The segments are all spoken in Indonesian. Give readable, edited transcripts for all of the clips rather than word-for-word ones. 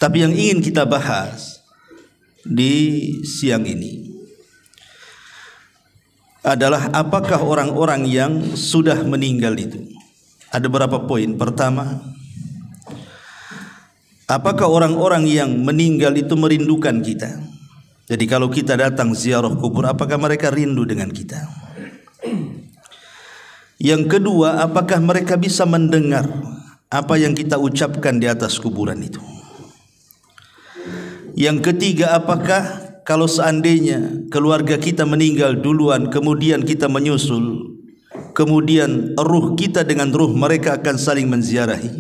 Tapi yang ingin kita bahas di siang ini adalah apakah orang-orang yang sudah meninggal itu. Ada beberapa poin. Pertama, apakah orang-orang yang meninggal itu merindukan kita? Jadi kalau kita datang ziarah kubur, apakah mereka rindu dengan kita? Yang kedua, apakah mereka bisa mendengar apa yang kita ucapkan di atas kuburan itu? Yang ketiga, apakah kalau seandainya keluarga kita meninggal duluan, kemudian kita menyusul, kemudian ruh kita dengan ruh mereka akan saling menziarahi?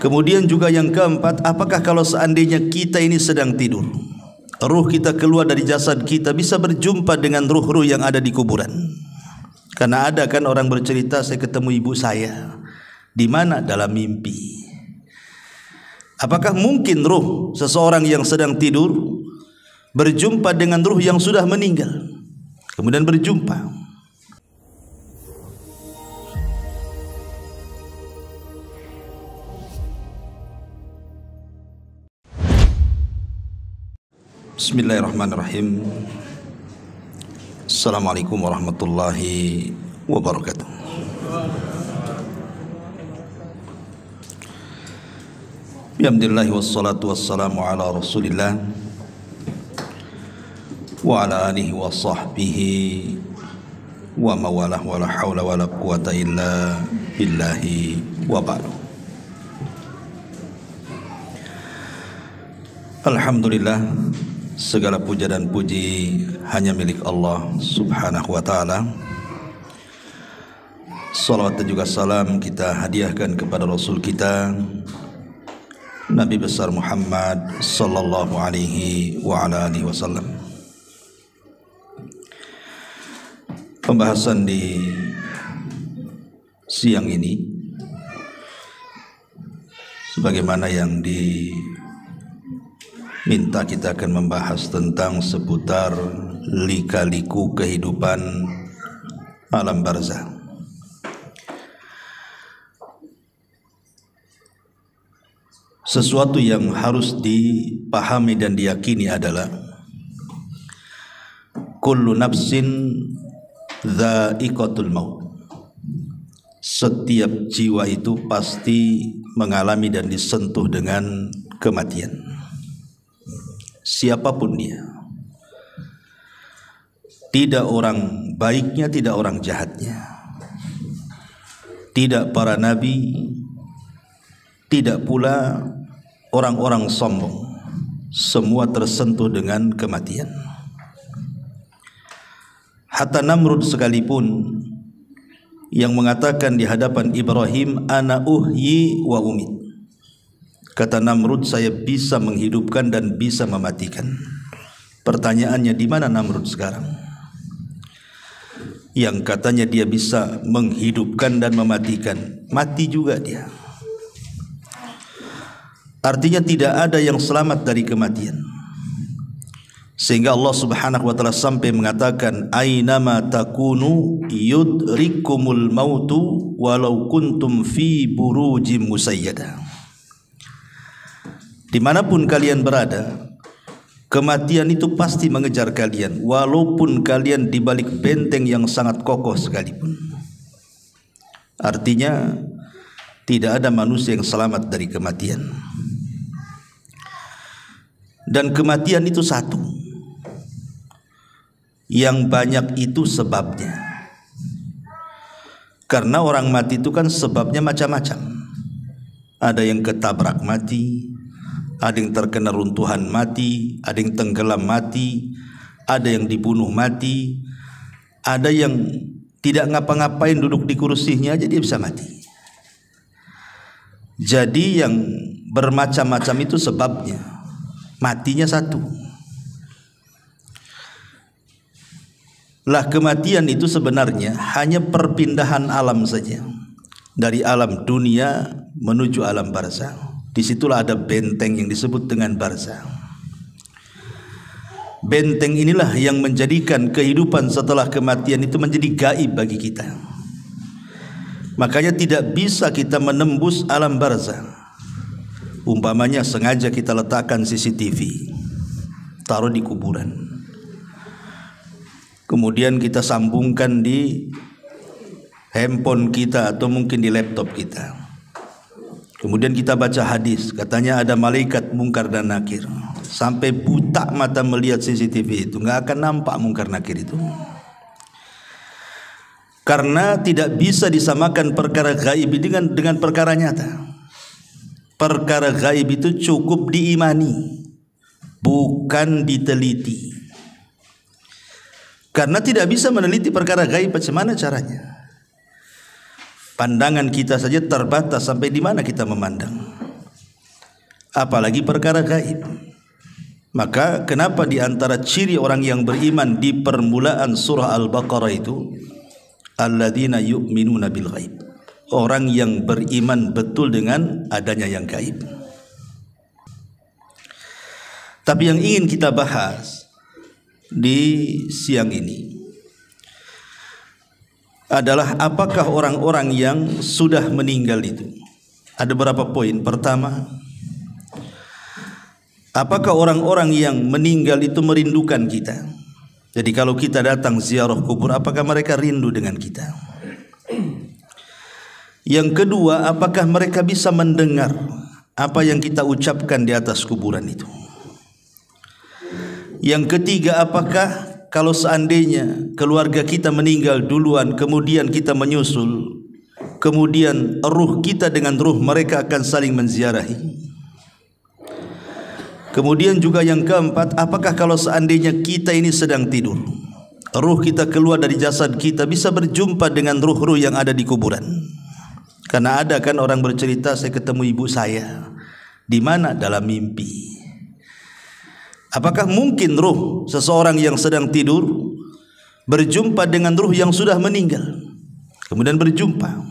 Kemudian juga yang keempat, apakah kalau seandainya kita ini sedang tidur, ruh kita keluar dari jasad kita, bisa berjumpa dengan ruh-ruh yang ada di kuburan? Karena ada kan orang bercerita, saya ketemu ibu saya. Di mana? Dalam mimpi. Apakah mungkin ruh seseorang yang sedang tidur berjumpa dengan ruh yang sudah meninggal, kemudian berjumpa? Bismillahirrahmanirrahim. Assalamualaikum warahmatullahi wabarakatuh. Alhamdulillah wassalatu wassalamu ala Rasulillah wa ala alihi wa sahbihi wa mawalah wa la hawla wa la quwata illa billahi wa ba'du. Alhamdulillah, segala puja dan puji hanya milik Allah subhanahu wa ta'ala. Salawat dan juga salam kita hadiahkan kepada Rasul kita Nabi besar Muhammad sallallahu alaihi wa ala alihi wasallam. Pembahasan di siang ini sebagaimana yang diminta, kita akan membahas tentang seputar lika-liku kehidupan alam barzakh. Sesuatu yang harus dipahami dan diyakini adalah kullu nafsin dha'iqatul maut. Setiap jiwa itu pasti mengalami dan disentuh dengan kematian, siapapun dia. Tidak orang baiknya, tidak orang jahatnya, tidak para nabi, tidak pula orang-orang sombong, semua tersentuh dengan kematian. Hatta Namrud sekalipun yang mengatakan di hadapan Ibrahim, ana uhyi wa umit. Kata Namrud, saya bisa menghidupkan dan bisa mematikan. Pertanyaannya, di mana Namrud sekarang? Yang katanya dia bisa menghidupkan dan mematikan, mati juga dia. Artinya tidak ada yang selamat dari kematian. Sehingga Allah subhanahu wa ta'ala sampai mengatakan, aynama takunu yudrikumul mautu walau kuntum fi burujim musayyada. Dimanapun kalian berada, kematian itu pasti mengejar kalian, walaupun kalian di balik benteng yang sangat kokoh sekalipun. Artinya tidak ada manusia yang selamat dari kematian. Dan kematian itu satu, yang banyak itu sebabnya. Karena orang mati itu kan sebabnya macam-macam. Ada yang ketabrak mati, ada yang terkena runtuhan mati, ada yang tenggelam mati, ada yang dibunuh mati, ada yang tidak ngapa-ngapain, duduk di kursinya aja dia bisa mati. Jadi yang bermacam-macam itu sebabnya. Matinya satu. Lah kematian itu sebenarnya hanya perpindahan alam saja, dari alam dunia menuju alam barzakh. Disitulah ada benteng yang disebut dengan barzakh. Benteng inilah yang menjadikan kehidupan setelah kematian itu menjadi gaib bagi kita. Makanya tidak bisa kita menembus alam barzakh. Umpamanya sengaja kita letakkan CCTV, taruh di kuburan, kemudian kita sambungkan di handphone kita atau mungkin di laptop kita. Kemudian kita baca hadis, katanya ada malaikat mungkar dan nakir. Sampai buta mata melihat CCTV itu, nggak akan nampak mungkar nakir itu. Karena tidak bisa disamakan perkara gaib dengan perkara nyata. Perkara gaib itu cukup diimani, bukan diteliti. Karena tidak bisa meneliti perkara gaib, bagaimana caranya? Pandangan kita saja terbatas, sampai di mana kita memandang, apalagi perkara gaib. Maka kenapa di antara ciri orang yang beriman di permulaan surah Al-Baqarah itu, alladzina yu'minuna bil ghaib, orang yang beriman betul dengan adanya yang gaib. Tapi yang ingin kita bahas di siang ini adalah apakah orang-orang yang sudah meninggal itu. Ada beberapa poin. Pertama, apakah orang-orang yang meninggal itu merindukan kita? Jadi kalau kita datang ziarah kubur, apakah mereka rindu dengan kita? Yang kedua, apakah mereka bisa mendengar apa yang kita ucapkan di atas kuburan itu? Yang ketiga, apakah kalau seandainya keluarga kita meninggal duluan, kemudian kita menyusul, kemudian ruh kita dengan ruh mereka akan saling menziarahi? Kemudian juga yang keempat, apakah kalau seandainya kita ini sedang tidur, ruh kita keluar dari jasad kita bisa berjumpa dengan ruh-ruh yang ada di kuburan? Karena ada kan orang bercerita, saya ketemu ibu saya. Di mana? Dalam mimpi. Apakah mungkin ruh seseorang yang sedang tidur berjumpa dengan ruh yang sudah meninggal, kemudian berjumpa?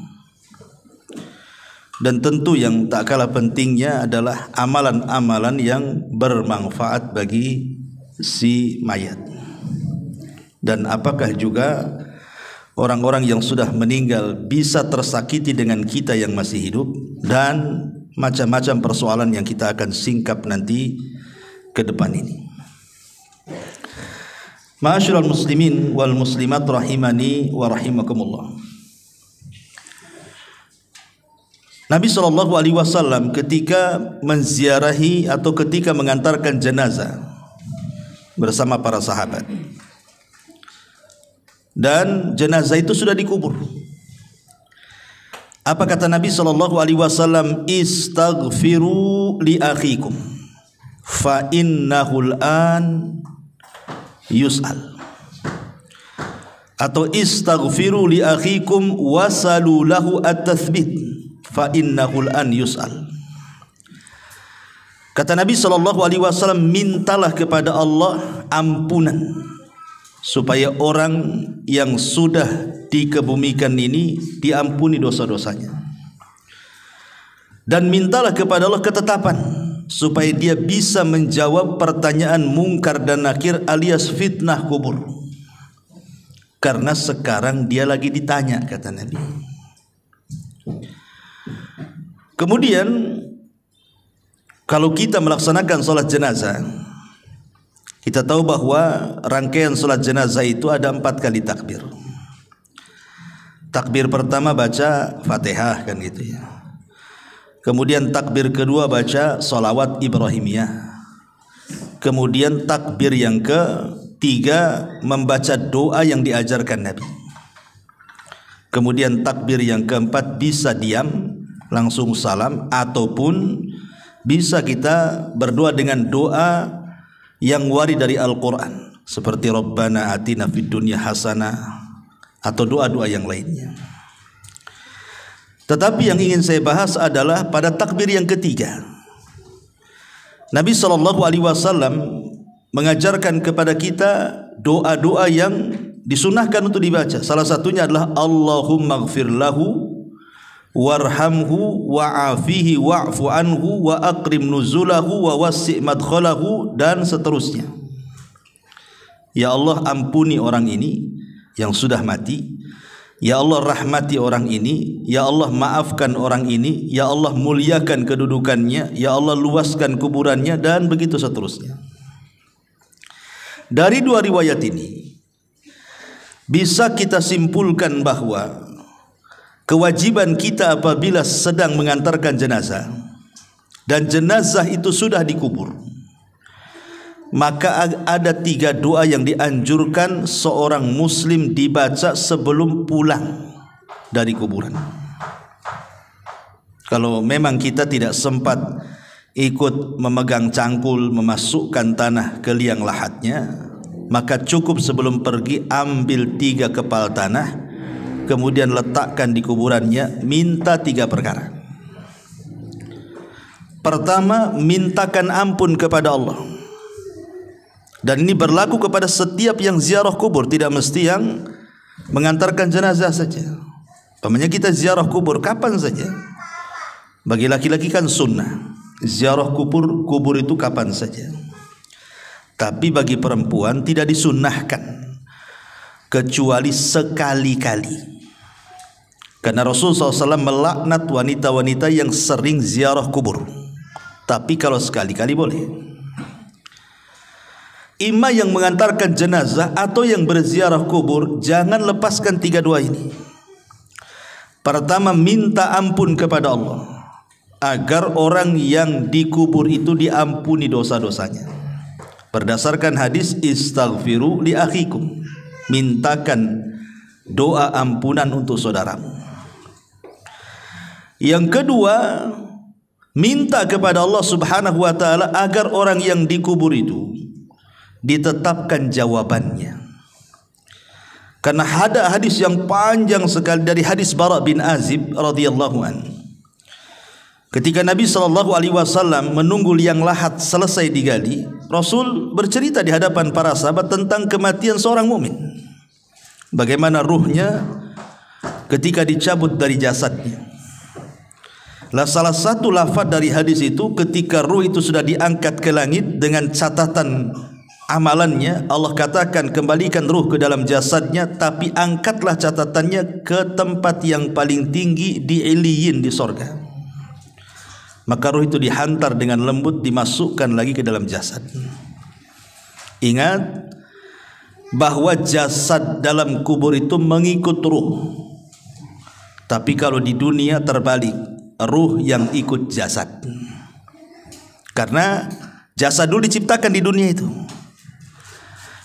Dan tentu yang tak kalah pentingnya adalah amalan-amalan yang bermanfaat bagi si mayat. Dan apakah juga orang-orang yang sudah meninggal bisa tersakiti dengan kita yang masih hidup? Dan macam-macam persoalan yang kita akan singkap nanti ke depan ini. Ma'asyiral muslimin wal muslimat rahimani wa rahimakumullah. Nabi SAW ketika menziarahi atau ketika mengantarkan jenazah bersama para sahabat, dan jenazah itu sudah dikubur, apa kata Nabi SAW? Istaghfiru li akhikum fa innahul an yus'al, atau istaghfiru li akhikum wasalu lahu at-tathbit fa innahul an yus'al. Kata Nabi SAW, mintalah kepada Allah ampunan supaya orang yang sudah dikebumikan ini diampuni dosa-dosanya, dan mintalah kepada Allah ketetapan supaya dia bisa menjawab pertanyaan mungkar dan nakir alias fitnah kubur, karena sekarang dia lagi ditanya, kata Nabi. Kemudian kalau kita melaksanakan sholat jenazah, kita tahu bahwa rangkaian sholat jenazah itu ada 4 kali takbir. Takbir pertama baca Fatihah, kan gitu ya. Kemudian takbir kedua baca sholawat Ibrahimiyah. Kemudian takbir yang ketiga membaca doa yang diajarkan Nabi. Kemudian takbir yang keempat bisa diam langsung salam, ataupun bisa kita berdoa dengan doa yang warid dari Al-Quran, seperti Rabbana atina fid dunya hasanah, atau doa-doa yang lainnya. Tetapi yang ingin saya bahas adalah pada takbir yang ketiga, Nabi SAW mengajarkan kepada kita doa-doa yang disunahkan untuk dibaca. Salah satunya adalah Allahumma gfir lahu warhamhu wa'afihi wa'fu anhu wa akrim nuzulahu wa wasi' madkhalahu, dan seterusnya. Ya Allah, ampuni orang ini yang sudah mati, Ya Allah rahmati orang ini, ya Allah maafkan orang ini, ya Allah muliakan kedudukannya, ya Allah luaskan kuburannya, dan begitu seterusnya. Dari dua riwayat ini bisa kita simpulkan bahwa kewajiban kita apabila sedang mengantarkan jenazah dan jenazah itu sudah dikubur, maka ada 3 doa yang dianjurkan seorang muslim dibaca sebelum pulang dari kuburan. Kalau memang kita tidak sempat ikut memegang cangkul, memasukkan tanah ke liang lahatnya, maka cukup sebelum pergi ambil 3 kepal tanah, kemudian letakkan di kuburannya, minta 3 perkara. Pertama, mintakan ampun kepada Allah. Dan ini berlaku kepada setiap yang ziarah kubur, tidak mesti yang mengantarkan jenazah saja. Pamannya kita ziarah kubur kapan saja. Bagi laki-laki kan sunnah, ziarah kubur itu kapan saja. Tapi bagi perempuan tidak disunnahkan kecuali sekali-kali. Karena Rasulullah SAW melaknat wanita-wanita yang sering ziarah kubur. Tapi kalau sekali-kali boleh. Imam yang mengantarkan jenazah atau yang berziarah kubur, jangan lepaskan 3 doa ini. Pertama, minta ampun kepada Allah agar orang yang dikubur itu diampuni dosa-dosanya. Berdasarkan hadis istaghfiru li akhikum, mintakan doa ampunan untuk saudaramu. Yang kedua, minta kepada Allah Subhanahu wa taala agar orang yang dikubur itu ditetapkan jawabannya. Karena ada hadis yang panjang sekali dari hadis Bara bin Azib radhiyallahu anhu. Ketika Nabi SAW menunggu liang lahat selesai digali, Rasul bercerita di hadapan para sahabat tentang kematian seorang mukmin. Bagaimana ruhnya ketika dicabut dari jasadnya. Salah satu lafaz dari hadis itu, ketika ruh itu sudah diangkat ke langit dengan catatan amalannya, Allah katakan kembalikan ruh ke dalam jasadnya, tapi angkatlah catatannya ke tempat yang paling tinggi di Iliyin, di sorga. Maka ruh itu dihantar dengan lembut, dimasukkan lagi ke dalam jasad. Ingat bahwa jasad dalam kubur itu mengikut ruh. Tapi kalau di dunia terbalik, ruh yang ikut jasad. Karena jasad dulu diciptakan di dunia itu,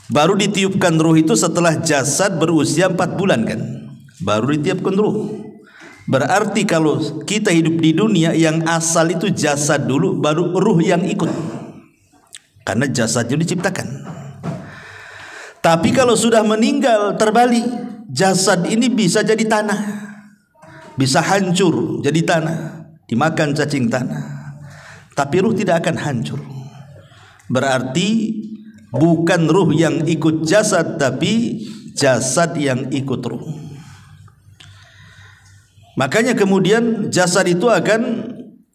baru ditiupkan ruh itu setelah jasad berusia 4 bulan kan, baru ditiupkan ruh. Berarti kalau kita hidup di dunia, yang asal itu jasad dulu, baru ruh yang ikut, karena jasadnya diciptakan. Tapi kalau sudah meninggal terbalik, jasad ini bisa jadi tanah, bisa hancur jadi tanah, dimakan cacing tanah. Tapi ruh tidak akan hancur. Berarti bukan ruh yang ikut jasad, tapi jasad yang ikut ruh. Makanya kemudian jasad itu akan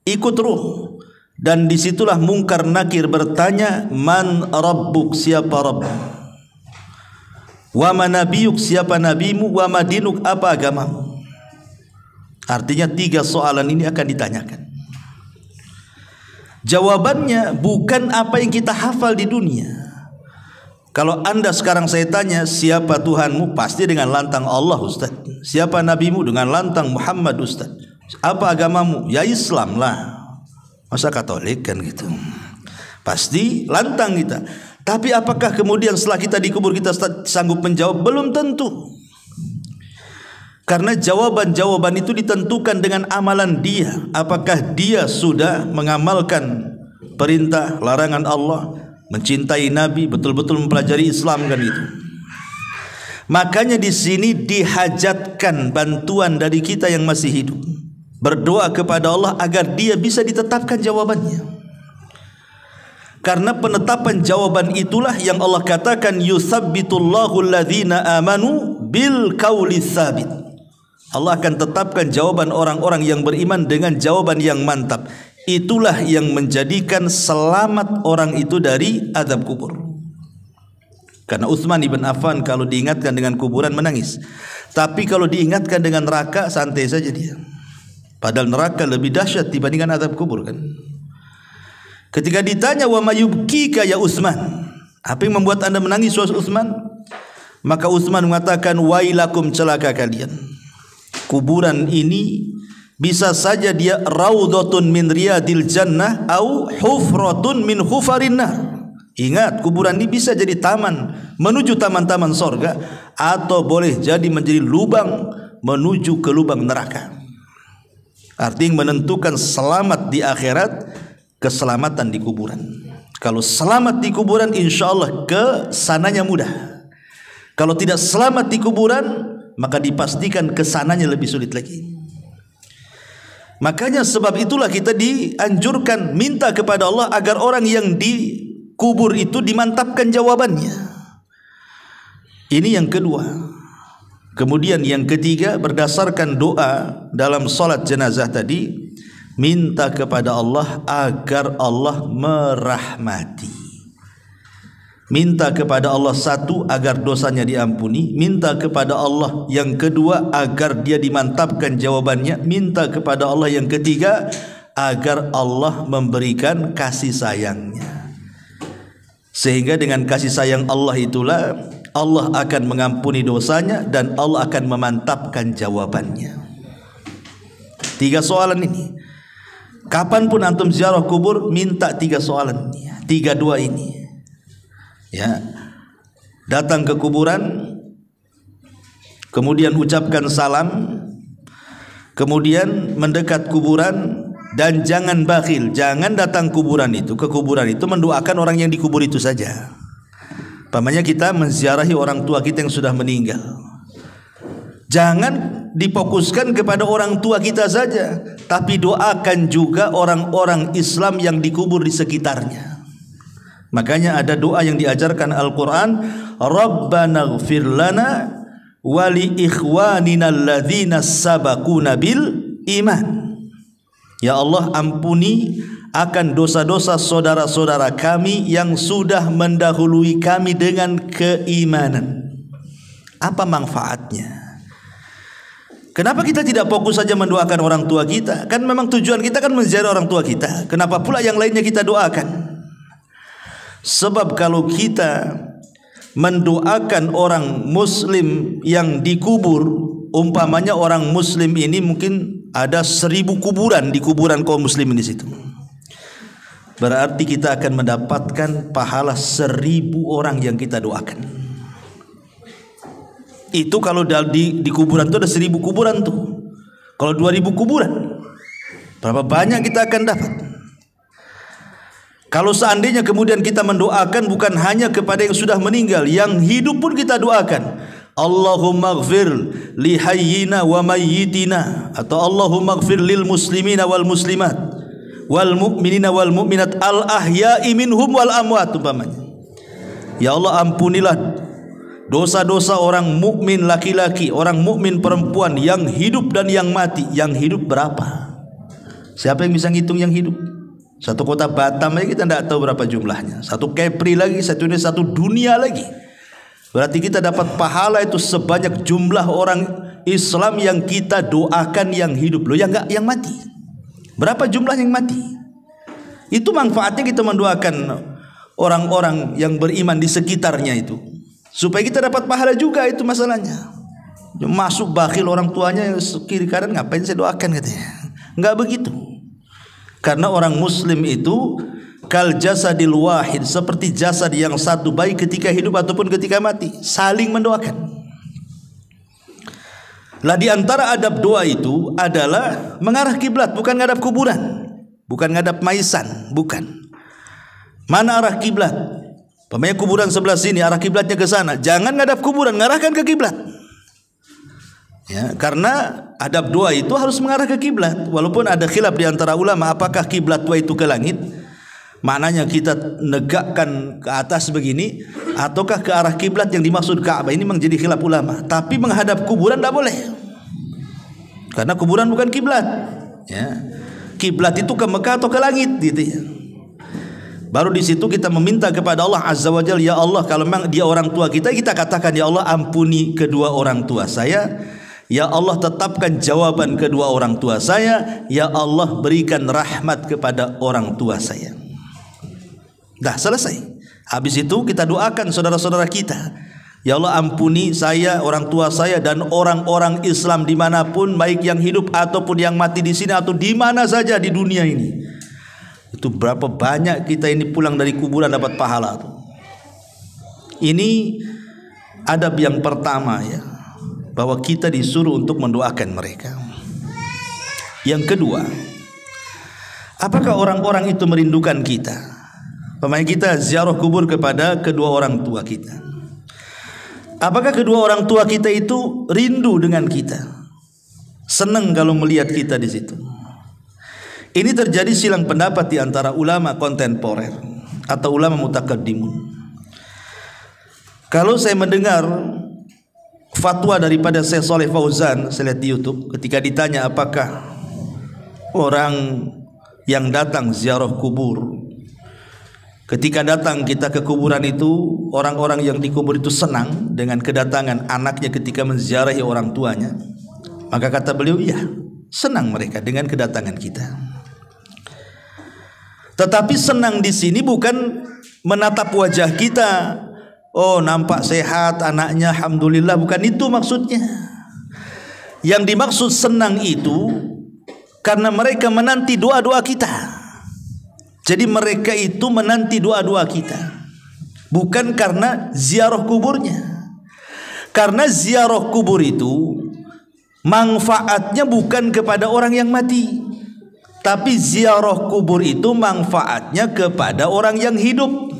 ikut ruh, dan disitulah Munkar Nakir bertanya, man rabbuk, siapa Rabb, wa ma nabiyuk, siapa nabimu, wa ma dinuk, apa agamamu. Artinya 3 soalan ini akan ditanyakan. Jawabannya bukan apa yang kita hafal di dunia. Kalau anda sekarang saya tanya, siapa Tuhanmu? Pasti dengan lantang Allah, Ustaz. Siapa nabimu? Dengan lantang Muhammad, Ustaz. Apa agamamu? Ya Islam lah. Masa Katolik kan gitu? Pasti lantang kita. Tapi apakah kemudian setelah kita dikubur kita sanggup menjawab? Belum tentu. Karena jawaban-jawaban itu ditentukan dengan amalan dia. Apakah dia sudah mengamalkan perintah larangan Allah, mencintai Nabi, betul-betul mempelajari Islam kan itu. Makanya di sini dihajatkan bantuan dari kita yang masih hidup. Berdoa kepada Allah agar dia bisa ditetapkan jawabannya. Karena penetapan jawaban itulah yang Allah katakan, yutsabbitullahu alladhina amanu bil qauli tsabit. Allah akan tetapkan jawaban orang-orang yang beriman dengan jawaban yang mantap. Itulah yang menjadikan selamat orang itu dari azab kubur. Karena Utsman ibn Affan kalau diingatkan dengan kuburan menangis. Tapi kalau diingatkan dengan neraka santai saja dia. Padahal neraka lebih dahsyat dibandingkan azab kubur kan. Ketika ditanya wa mayubkika ya Utsman, apa yang membuat anda menangis wahai Utsman? Maka Utsman mengatakan wailakum, celaka kalian. Kuburan ini bisa saja dia raudhatun min riyadil jannah au hufratun min hufarin nar. Ingat, kuburan ini bisa jadi taman menuju taman-taman sorga, atau boleh jadi menjadi lubang menuju ke lubang neraka. Artinya menentukan selamat di akhirat, keselamatan di kuburan. Kalau selamat di kuburan, insya Allah kesananya mudah. Kalau tidak selamat di kuburan, maka dipastikan kesananya lebih sulit lagi. Makanya sebab itulah kita dianjurkan minta kepada Allah agar orang yang dikubur itu dimantapkan jawabannya. Ini yang kedua. Kemudian yang ketiga, berdasarkan doa dalam salat jenazah tadi, minta kepada Allah agar Allah merahmati. Minta kepada Allah satu, agar dosanya diampuni. Minta kepada Allah yang kedua, agar dia dimantapkan jawabannya. Minta kepada Allah yang ketiga, agar Allah memberikan kasih sayangnya. Sehingga dengan kasih sayang Allah itulah Allah akan mengampuni dosanya dan Allah akan memantapkan jawabannya. 3 soalan ini. Kapanpun antum ziarah kubur, minta 3 soalan ini, 3 doa ini. Ya, datang ke kuburan, kemudian ucapkan salam, kemudian mendekat kuburan, dan jangan bakhil, jangan datang ke kuburan itu mendoakan orang yang dikubur itu saja. Pamannya kita menziarahi orang tua kita yang sudah meninggal, jangan difokuskan kepada orang tua kita saja, tapi doakan juga orang-orang Islam yang dikubur di sekitarnya. Makanya ada doa yang diajarkan Al-Quran, Rabbana ighfir lana wa li ikhwanina alladhina sabaquna bil iman. Ya Allah, ampuni akan dosa-dosa saudara-saudara kami yang sudah mendahului kami dengan keimanan. Apa manfaatnya? Kenapa kita tidak fokus saja mendoakan orang tua kita? Kan memang tujuan kita kan menziarah orang tua kita. Kenapa pula yang lainnya kita doakan? Sebab kalau kita mendoakan orang muslim yang dikubur, umpamanya orang muslim ini mungkin ada 1000 kuburan di kuburan kaum muslimin di situ, berarti kita akan mendapatkan pahala 1000 orang yang kita doakan. Itu kalau di kuburan itu ada 1000 kuburan tuh. Kalau 2000 kuburan, berapa banyak kita akan dapat? Kalau seandainya kemudian kita mendoakan bukan hanya kepada yang sudah meninggal, yang hidup pun kita doakan. Allahumma ighfir li hayyina wa mayyitina, atau Allahumma ighfir lil muslimina wal muslimat wal mu'minina wal mu'minat al ahya'i minhum wal amwat, umpamanya. Ya Allah, ampunilah dosa-dosa orang mukmin laki-laki, orang mukmin perempuan yang hidup dan yang mati. Yang hidup berapa? Siapa yang bisa ngitung yang hidup? Satu kota Batam aja kita tidak tahu berapa jumlahnya. Satu Kepri lagi, satu dunia lagi. Berarti kita dapat pahala itu sebanyak jumlah orang Islam yang kita doakan yang hidup. Loh, yang mati. Berapa jumlah yang mati? Itu manfaatnya kita mendoakan orang-orang yang beriman di sekitarnya itu, supaya kita dapat pahala juga. Itu masalahnya. Masuk bakhil orang tuanya kiri kanan, ngapain saya doakan katanya. Enggak begitu. Karena orang muslim itu kal jasadil wahid, seperti jasad yang satu, baik ketika hidup ataupun ketika mati, saling mendoakan. Lah di antara adab doa itu adalah mengarah kiblat, bukan ngadap kuburan, bukan ngadap maisan, bukan. Mana arah kiblat? Pemain kuburan sebelah sini, arah kiblatnya ke sana. Jangan ngadap kuburan, ngarahkan ke kiblat. Ya, karena adab doa itu harus mengarah ke kiblat. Walaupun ada khilaf di antara ulama apakah kiblat doa itu ke langit, maknanya kita negakkan ke atas begini, ataukah ke arah kiblat yang dimaksud Ka'bah. Ini memang jadi khilaf ulama. Tapi menghadap kuburan tidak boleh, karena kuburan bukan kiblat. Ya, kiblat itu ke Mekah atau ke langit gitu ya. Baru di situ kita meminta kepada Allah Azza wa Jalla, ya Allah, kalau memang dia orang tua kita, kita katakan, ya Allah, ampuni kedua orang tua saya. Ya Allah, tetapkan jawaban kedua orang tua saya. Ya Allah, berikan rahmat kepada orang tua saya. Dah selesai. Habis itu kita doakan saudara-saudara kita. Ya Allah, ampuni saya, orang tua saya, dan orang-orang Islam dimanapun, baik yang hidup ataupun yang mati di sini atau di mana saja di dunia ini. Itu berapa banyak kita ini pulang dari kuburan dapat pahala tuh. Ini adab yang pertama ya, bahwa kita disuruh untuk mendoakan mereka. Yang kedua, apakah orang-orang itu merindukan kita? Pemain kita ziarah kubur kepada kedua orang tua kita. Apakah kedua orang tua kita itu rindu dengan kita? Senang kalau melihat kita di situ. Ini terjadi silang pendapat di antara ulama kontemporer atau ulama mutaqaddimun. Kalau saya mendengar fatwa daripada Syekh Shalih Fauzan, saya lihat di YouTube, ketika ditanya apakah orang yang datang ziarah kubur, ketika datang kita ke kuburan itu, orang-orang yang dikubur itu senang dengan kedatangan anaknya ketika menziarahi orang tuanya, maka kata beliau, iya, senang mereka dengan kedatangan kita. Tetapi senang di sini bukan menatap wajah kita, oh nampak sehat anaknya, alhamdulillah, bukan itu maksudnya. Yang dimaksud senang itu karena mereka menanti doa-doa kita. Jadi mereka itu menanti doa-doa kita, bukan karena ziarah kuburnya. Karena ziarah kubur itu manfaatnya bukan kepada orang yang mati, tapi ziarah kubur itu manfaatnya kepada orang yang hidup.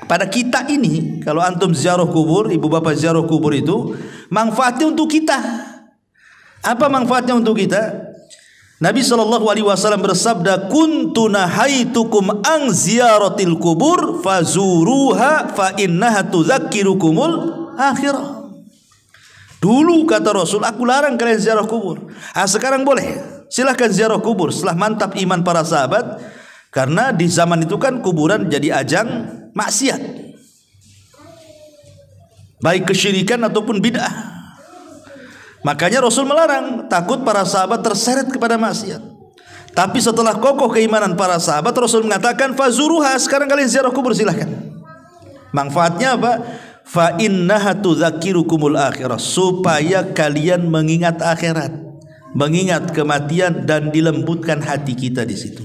Pada kita ini, kalau antum ziarah kubur, ibu bapak ziarah kubur itu manfaatnya untuk kita. Apa manfaatnya untuk kita? Nabi SAW bersabda, kuntu nahaitukum an ziyaratil kubur fazuruha fa innaha tudzakkirukumul akhirah. Dulu kata Rasul, aku larang kalian ziarah kubur. Sekarang boleh. Silahkan ziarah kubur setelah mantap iman para sahabat, karena di zaman itu kan kuburan jadi ajang maksiat, baik kesyirikan ataupun bid'ah. Makanya Rasul melarang, takut para sahabat terseret kepada maksiat. Tapi setelah kokoh keimanan para sahabat, Rasul mengatakan fazuruha, sekarang kalian ziarah kubur silahkan. Manfaatnya apa? Fa innaha tudzakirukumul akhirah, supaya kalian mengingat akhirat, mengingat kematian, dan dilembutkan hati kita di situ.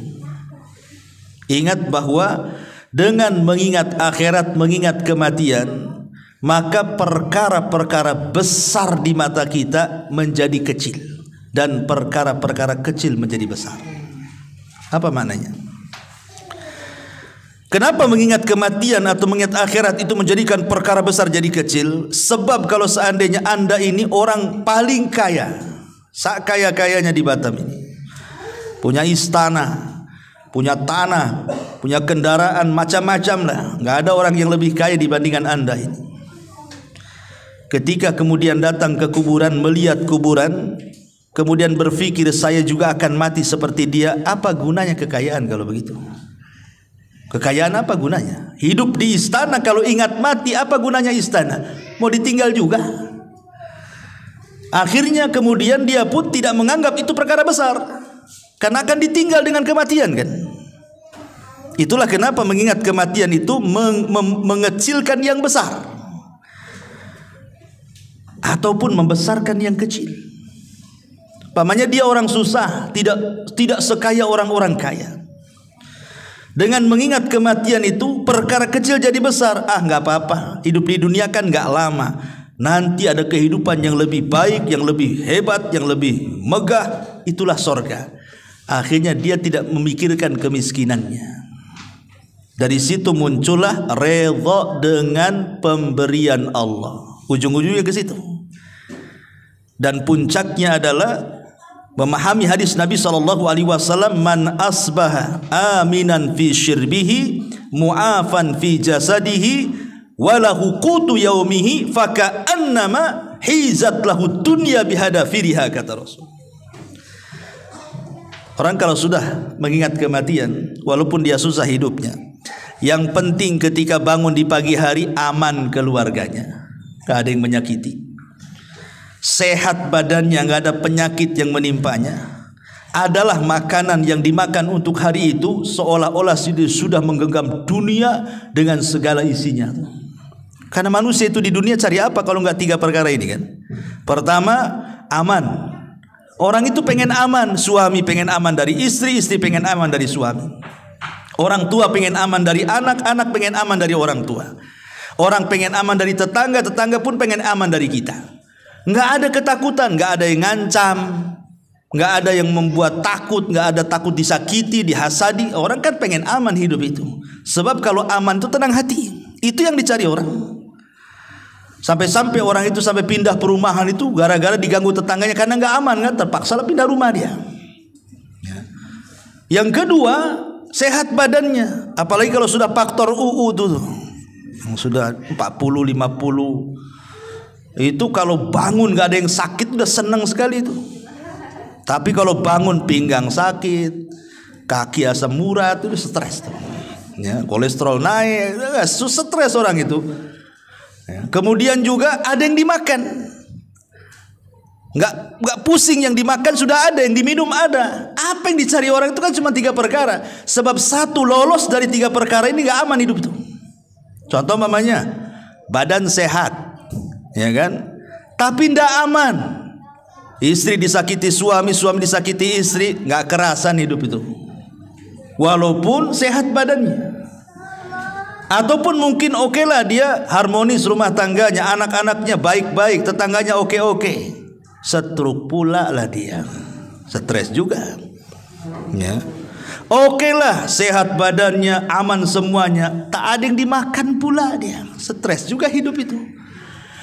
Ingat bahwa dengan mengingat akhirat, mengingat kematian, maka perkara-perkara besar di mata kita menjadi kecil, dan perkara-perkara kecil menjadi besar. Apa maknanya? Kenapa mengingat kematian atau mengingat akhirat itu menjadikan perkara besar jadi kecil? Sebab kalau seandainya Anda ini orang paling kaya, sakaya-kayanya di Batam ini, punya istana, punya tanah, punya kendaraan macam-macam lah, nggak ada orang yang lebih kaya dibandingkan Anda ini. Ketika kemudian datang ke kuburan, melihat kuburan, kemudian berpikir saya juga akan mati seperti dia, apa gunanya kekayaan kalau begitu? Kekayaan apa gunanya? Hidup di istana kalau ingat mati, apa gunanya istana? Mau ditinggal juga. Akhirnya kemudian dia pun tidak menganggap itu perkara besar, karena akan ditinggal dengan kematian kan. Itulah kenapa mengingat kematian itu mengecilkan yang besar ataupun membesarkan yang kecil. Pamannya dia orang susah, tidak sekaya orang-orang kaya. Dengan mengingat kematian itu perkara kecil jadi besar. Nggak apa-apa, hidup di dunia kan nggak lama, nanti ada kehidupan yang lebih baik, yang lebih hebat, yang lebih megah, itulah sorga. Akhirnya dia tidak memikirkan kemiskinannya. Dari situ muncullah redha dengan pemberian Allah. Ujung-ujungnya ke situ. Dan puncaknya adalah memahami hadis Nabi SAW, man asbaha aminan fi syirbihi mu'afan fi jasadihi walahu qutu yaumihi faka'annama hizat lahu dunya bihadafiriha, kata Rasul. Orang kalau sudah mengingat kematian, walaupun dia susah hidupnya, yang penting ketika bangun di pagi hari aman keluarganya, gak ada yang menyakiti, sehat badannya, gak ada penyakit yang menimpanya, adalah makanan yang dimakan untuk hari itu seolah-olah sudah menggenggam dunia dengan segala isinya. Karena manusia itu di dunia cari apa kalau nggak 3 perkara ini kan? Pertama, aman. Orang itu pengen aman, suami pengen aman dari istri, istri pengen aman dari suami. Orang tua pengen aman dari anak, anak pengen aman dari orang tua. Orang pengen aman dari tetangga, tetangga pun pengen aman dari kita. Nggak ada ketakutan, nggak ada yang ngancam, nggak ada yang membuat takut, nggak ada takut disakiti, dihasadi. Orang kan pengen aman hidup itu. Sebab kalau aman itu tenang hati. Itu yang dicari orang. Sampai-sampai orang itu sampai pindah perumahan itu gara-gara diganggu tetangganya karena nggak aman kan, terpaksa lah pindah rumah dia. Yang kedua, sehat badannya. Apalagi kalau sudah faktor UU tuh, yang sudah 40, 50, itu kalau bangun nggak ada yang sakit udah senang sekali itu. Tapi kalau bangun pinggang sakit, kaki asam urat, itu stres tuh. Ya, kolesterol naik, stres orang itu. Ya. Kemudian juga ada yang dimakan, nggak pusing, yang dimakan sudah ada, yang diminum ada. Apa yang dicari orang itu kan cuma 3 perkara. Sebab satu lolos dari 3 perkara ini nggak aman hidup itu. Contoh mamanya, badan sehat, ya kan? Tapi nggak aman. Istri disakiti suami, suami disakiti istri, nggak kerasan hidup itu. Walaupun sehat badannya. Ataupun mungkin oke lah dia harmonis rumah tangganya, anak-anaknya baik-baik, tetangganya oke-oke. Stroke pula lah dia, stres juga. Ya. Oke lah sehat badannya, aman semuanya, tak ada yang dimakan pula dia, stres juga hidup itu.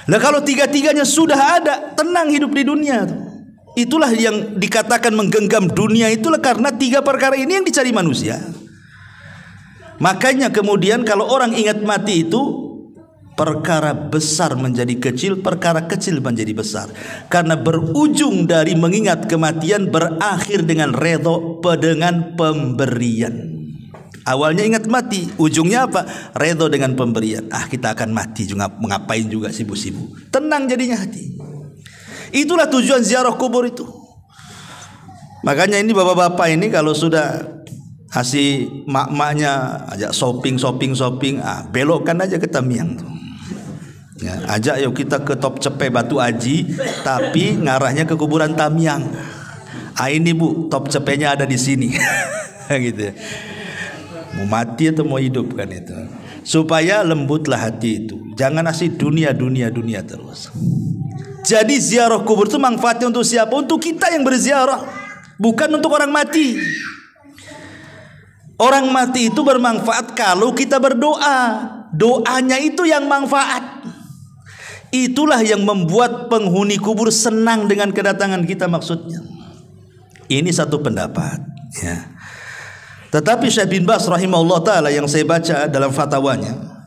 Nah kalau 3-tiganya sudah ada, tenang hidup di dunia tuh. Itulah yang dikatakan menggenggam dunia, itulah karena 3 perkara ini yang dicari manusia. Makanya kemudian kalau orang ingat mati itu, perkara besar menjadi kecil, perkara kecil menjadi besar. Karena berujung dari mengingat kematian berakhir dengan redho, dengan pemberian. Awalnya ingat mati, ujungnya apa? Redho dengan pemberian. Kita akan mati juga, mengapain juga sibuk-sibuk. Tenang jadinya hati. Itulah tujuan ziarah kubur itu. Makanya ini bapak-bapak ini kalau sudah kasih mak-maknya ajak shopping, belokkan aja ke Tamiang tuh. Ya, ajak yuk kita ke Top Cepe Batu Aji, tapi ngarahnya ke kuburan Tamiang. Ini bu, Top Cepenya ada di sini. Gitu. Mau mati atau mau hidup kan itu. Supaya lembutlah hati itu. Jangan asih dunia terus. Jadi ziarah kubur itu manfaatnya untuk siapa? Untuk kita yang berziarah, bukan untuk orang mati. Orang mati itu bermanfaat kalau kita berdoa. Doanya itu yang manfaat. Itulah yang membuat penghuni kubur senang dengan kedatangan kita maksudnya. Ini satu pendapat ya. Tetapi Syekh bin Baz rahimahullah ta'ala yang saya baca dalam fatwanya,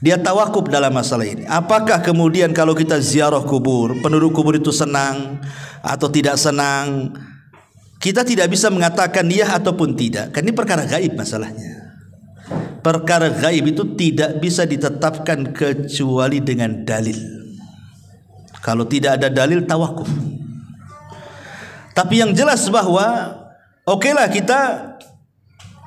dia tawakuf dalam masalah ini. Apakah kemudian kalau kita ziarah kubur, penduduk kubur itu senang atau tidak senang? Kita tidak bisa mengatakan iya ataupun tidak. Kan ini perkara gaib masalahnya. Perkara gaib itu tidak bisa ditetapkan kecuali dengan dalil. Kalau tidak ada dalil, tawakuf. Tapi yang jelas bahwa okelah kita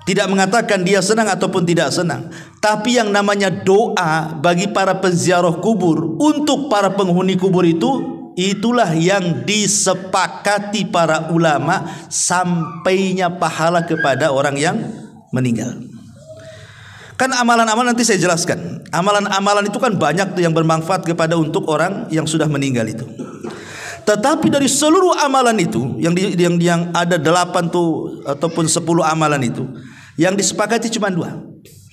tidak mengatakan dia senang ataupun tidak senang. Tapi yang namanya doa bagi para penziarah kubur, untuk para penghuni kubur itu, itulah yang disepakati para ulama sampainya pahala kepada orang yang meninggal. Kan amalan-amalan nanti saya jelaskan. Amalan-amalan itu kan banyak tuh yang bermanfaat kepada untuk orang yang sudah meninggal itu. Tetapi dari seluruh amalan itu yang ada 8 tuh ataupun 10 amalan itu, yang disepakati cuma 2.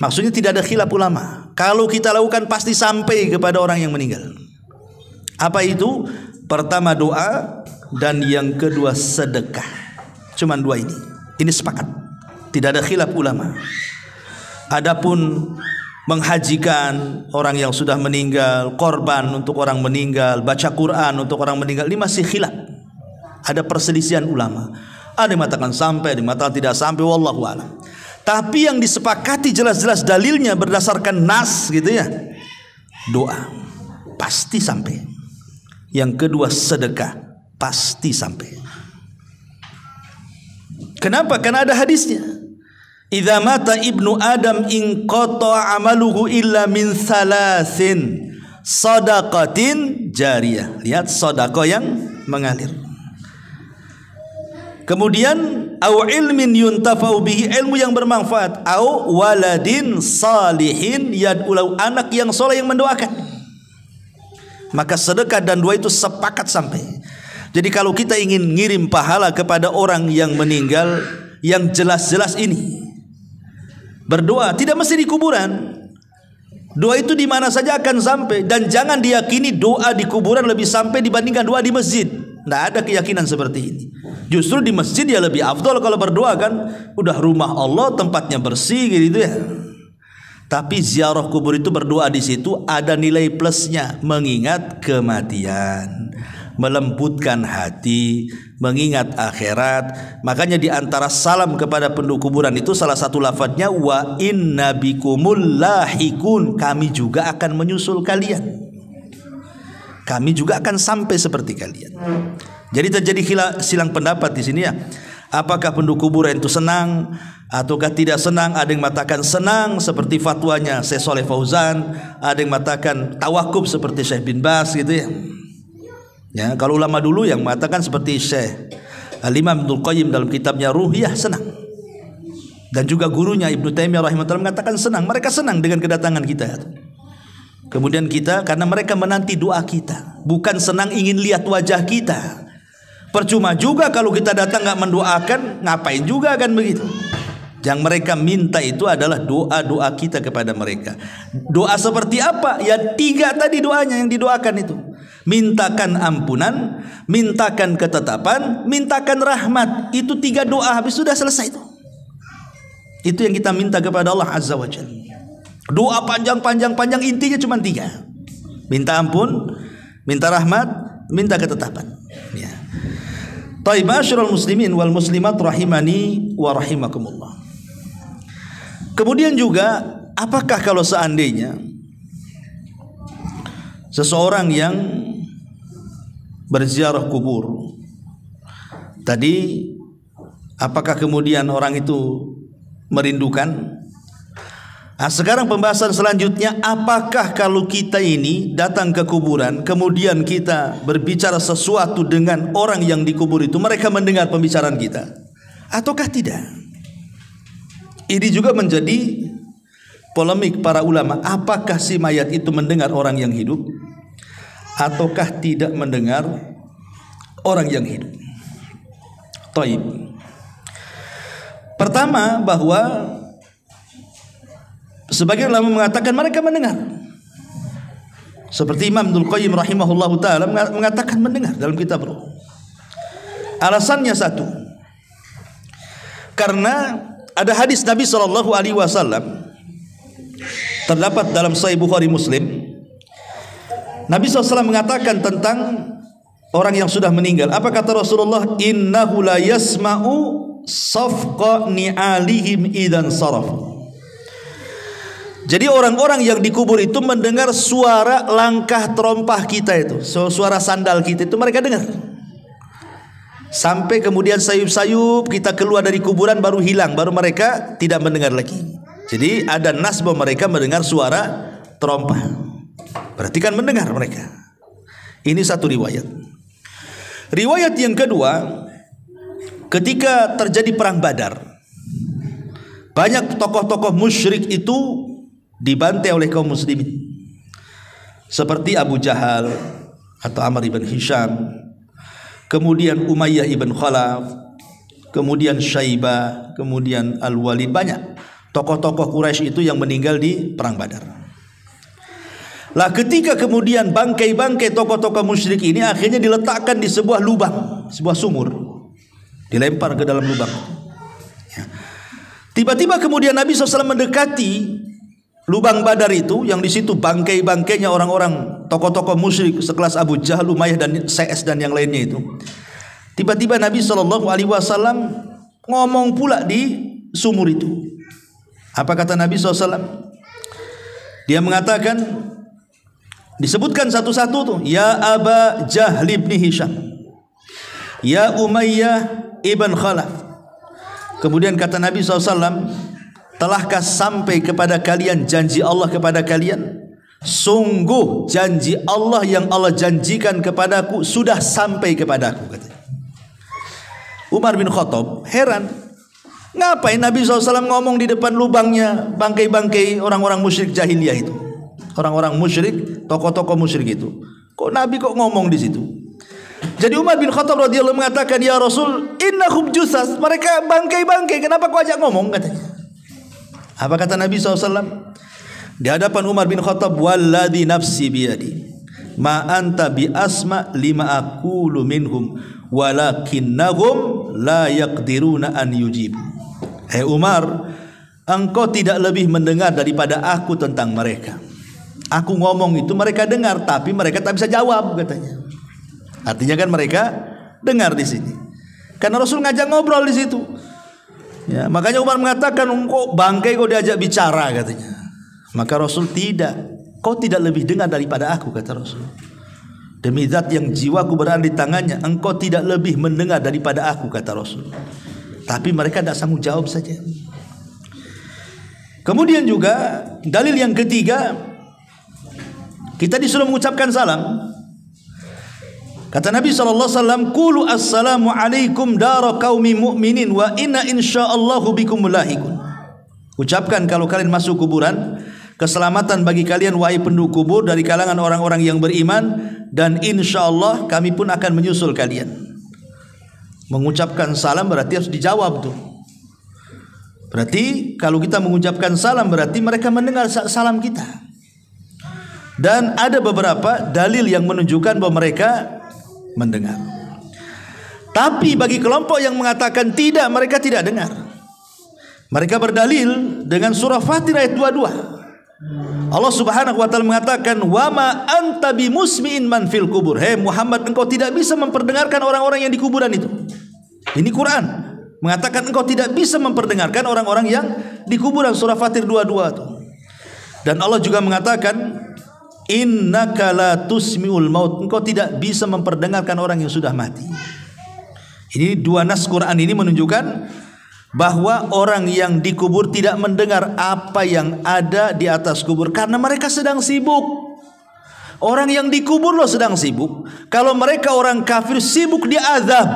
Maksudnya tidak ada khilaf ulama. Kalau kita lakukan pasti sampai kepada orang yang meninggal. Apa itu? Pertama doa, dan yang kedua sedekah. Cuman 2 ini. Ini sepakat. Tidak ada khilaf ulama. Adapun menghajikan orang yang sudah meninggal, korban untuk orang meninggal, baca Quran untuk orang meninggal, ini masih khilaf. Ada perselisihan ulama. Ada yang mengatakan sampai, ada yang mengatakan tidak sampai, wallahu a'lam. Tapi yang disepakati jelas-jelas dalilnya berdasarkan nas gitu ya, doa pasti sampai. Yang kedua sedekah pasti sampai. Kenapa? Karena ada hadisnya. Idza mata ibnu Adam in qata amaluhu illa min thalathin, sadaqatin jariyah. Lihat, sedekah yang mengalir. Kemudian au ilmin yuntafa'u bihi, ilmu yang bermanfaat, au waladin salihin yad'u, anak yang soleh yang mendoakan. Maka sedekah dan doa itu sepakat sampai. Jadi kalau kita ingin ngirim pahala kepada orang yang meninggal, yang jelas-jelas ini berdoa, tidak mesti di kuburan. Doa itu di mana saja akan sampai. Dan jangan diyakini doa di kuburan lebih sampai dibandingkan doa di masjid. Tidak ada keyakinan seperti ini. Justru di masjid ya lebih afdol kalau berdoa, kan udah rumah Allah, tempatnya bersih gitu ya. Tapi ziarah kubur itu, berdoa di situ ada nilai plusnya, mengingat kematian, melembutkan hati, mengingat akhirat. Makanya di antara salam kepada penduduk kuburan itu salah satu lafadznya wa inna bikumul lahikun, kami juga akan menyusul kalian. Kami juga akan sampai seperti kalian. Jadi terjadi silang pendapat di sini ya. Apakah penduduk kuburan itu senang ataukah tidak senang? Ada yang mengatakan senang seperti fatwanya Syekh Shalih Fauzan, ada yang mengatakan tawakuf seperti Syekh bin Baz gitu ya. Ya, kalau ulama dulu yang mengatakan seperti Syekh Al-Imam Ibnul Qayyim dalam kitabnya Ruhiyah, senang. Dan juga gurunya Ibnu Taimiyah rahimahullah mengatakan senang. Mereka senang dengan kedatangan kita. Kemudian kita, karena mereka menanti doa kita, bukan senang ingin lihat wajah kita. Percuma juga kalau kita datang nggak mendoakan, ngapain juga kan begitu. Yang mereka minta itu adalah doa-doa kita kepada mereka. Doa seperti apa? Ya 3 tadi doanya yang didoakan itu. Mintakan ampunan, mintakan ketetapan, mintakan rahmat. Itu 3 doa, habis sudah selesai itu. Itu yang kita minta kepada Allah Azza wa Jalla. Doa panjang, intinya cuma 3. Minta ampun, minta rahmat, minta ketetapan. Ya. Taib, ma'asyiral muslimin wal muslimat rahimani wa rahimakumullah. Kemudian juga, apakah kalau seandainya seseorang yang berziarah kubur tadi, apakah kemudian orang itu merindukan? Nah, sekarang pembahasan selanjutnya, apakah kalau kita ini datang ke kuburan kemudian kita berbicara sesuatu dengan orang yang dikubur itu, mereka mendengar pembicaraan kita ataukah tidak? Ini juga menjadi polemik para ulama. Apakah si mayat itu mendengar orang yang hidup ataukah tidak mendengar orang yang hidup? Taib. Pertama, bahwa sebagian ulama mengatakan mereka mendengar. Seperti Imam Ibnul Qayyim rahimahullahu taala mengatakan mendengar dalam kitab Ruh. Alasannya satu, karena ada hadis Nabi SAW terdapat dalam Sahih Bukhari Muslim. Nabi SAW mengatakan tentang orang yang sudah meninggal. Apa kata Rasulullah? Innahu la yasma'u safqa ni'alihim idan saraf. Jadi orang-orang yang dikubur itu mendengar suara langkah terompah kita itu, suara sandal kita itu mereka dengar. Sampai kemudian sayup-sayup kita keluar dari kuburan baru hilang, baru mereka tidak mendengar lagi. Jadi ada nas bahwa mereka mendengar suara terompah. Berarti kan mendengar mereka. Ini satu riwayat. Riwayat yang kedua, ketika terjadi perang Badar, banyak tokoh-tokoh musyrik itu dibantai oleh kaum muslimin, seperti Abu Jahal atau Amr ibn Hisham, kemudian Umayyah ibn Khalaf, kemudian Syaibah, kemudian Al-Walid. Banyak tokoh-tokoh Quraisy itu yang meninggal di perang Badar. Lah ketika kemudian bangkai-bangkai tokoh-tokoh musyrik ini akhirnya diletakkan di sebuah lubang, sebuah sumur, dilempar ke dalam lubang. Tiba-tiba kemudian Nabi SAW mendekati lubang Badar itu, yang di situ bangkai-bangkainya orang-orang tokoh-tokoh musyrik sekelas Abu Jahal, Umayyah dan CS dan yang lainnya itu. Tiba-tiba Nabi SAW ngomong pula di sumur itu. Apa kata Nabi SAW? Dia mengatakan, disebutkan satu-satu tuh, ya Aba Jahl ibn Hisham, ya Umayyah ibn Khalaf. Kemudian kata Nabi SAW, telahkah sampai kepada kalian janji Allah kepada kalian? Sungguh janji Allah yang Allah janjikan kepadaku sudah sampai kepadaku, katanya. Umar bin Khattab heran, ngapain Nabi SAW ngomong di depan lubangnya bangkai-bangkai orang-orang musyrik jahiliyah itu, orang-orang musyrik, tokoh-tokoh musyrik itu. Kok Nabi kok ngomong di situ? Jadi Umar bin Khattab radhiyallahu mengatakan, ya Rasul, innahum jusas, mereka bangkai-bangkai, kenapa kau ajak ngomong, katanya. Apa kata Nabi SAW di hadapan Umar bin Khattab? Walladzi nafsi biyadi ma anta bi asma lima aqulu minhum walakinnahum la yaqdiruna an yujibu. Hai Umar, engkau tidak lebih mendengar daripada aku tentang mereka. Aku ngomong itu mereka dengar, tapi mereka tak bisa jawab, katanya. Artinya kan mereka dengar di sini. Karena Rasul ngajak ngobrol di situ. Ya, makanya Umar mengatakan, kok bangkai kau diajak bicara, katanya. Maka Rasul, tidak, kau tidak lebih dengar daripada aku, kata Rasul. Demi zat yang jiwaku berada di tangannya, engkau tidak lebih mendengar daripada aku, kata Rasul. Tapi mereka tidak sanggup jawab saja. Kemudian juga dalil yang ketiga, kita disuruh mengucapkan salam. Kata Nabi SAW, Qulu assalamu alaikum dara qaumi mu'minin wa inna insya'allahu bikum mulahikun. Ucapkan kalau kalian masuk kuburan, keselamatan bagi kalian wahai penduduk kubur dari kalangan orang-orang yang beriman, dan insyaallah kami pun akan menyusul kalian. Mengucapkan salam berarti harus dijawab tuh. Berarti kalau kita mengucapkan salam berarti mereka mendengar salam kita. Dan ada beberapa dalil yang menunjukkan bahwa mereka mendengar. Tapi bagi kelompok yang mengatakan tidak, mereka tidak dengar, mereka berdalil dengan surah Fatir ayat 22. Allah Subhanahu wa taala mengatakan, "Wa ma anta bimusmi'in man fil kubur." Hei Muhammad, engkau tidak bisa memperdengarkan orang-orang yang di kuburan itu. Ini Quran mengatakan engkau tidak bisa memperdengarkan orang-orang yang di kuburan, surah Fatir 22 itu. Dan Allah juga mengatakan, innaka la tusmi'ul maut, engkau tidak bisa memperdengarkan orang yang sudah mati. Ini dua nas Quran ini menunjukkan bahwa orang yang dikubur tidak mendengar apa yang ada di atas kubur karena mereka sedang sibuk. Orang yang dikubur loh sedang sibuk. Kalau mereka orang kafir sibuk diazab,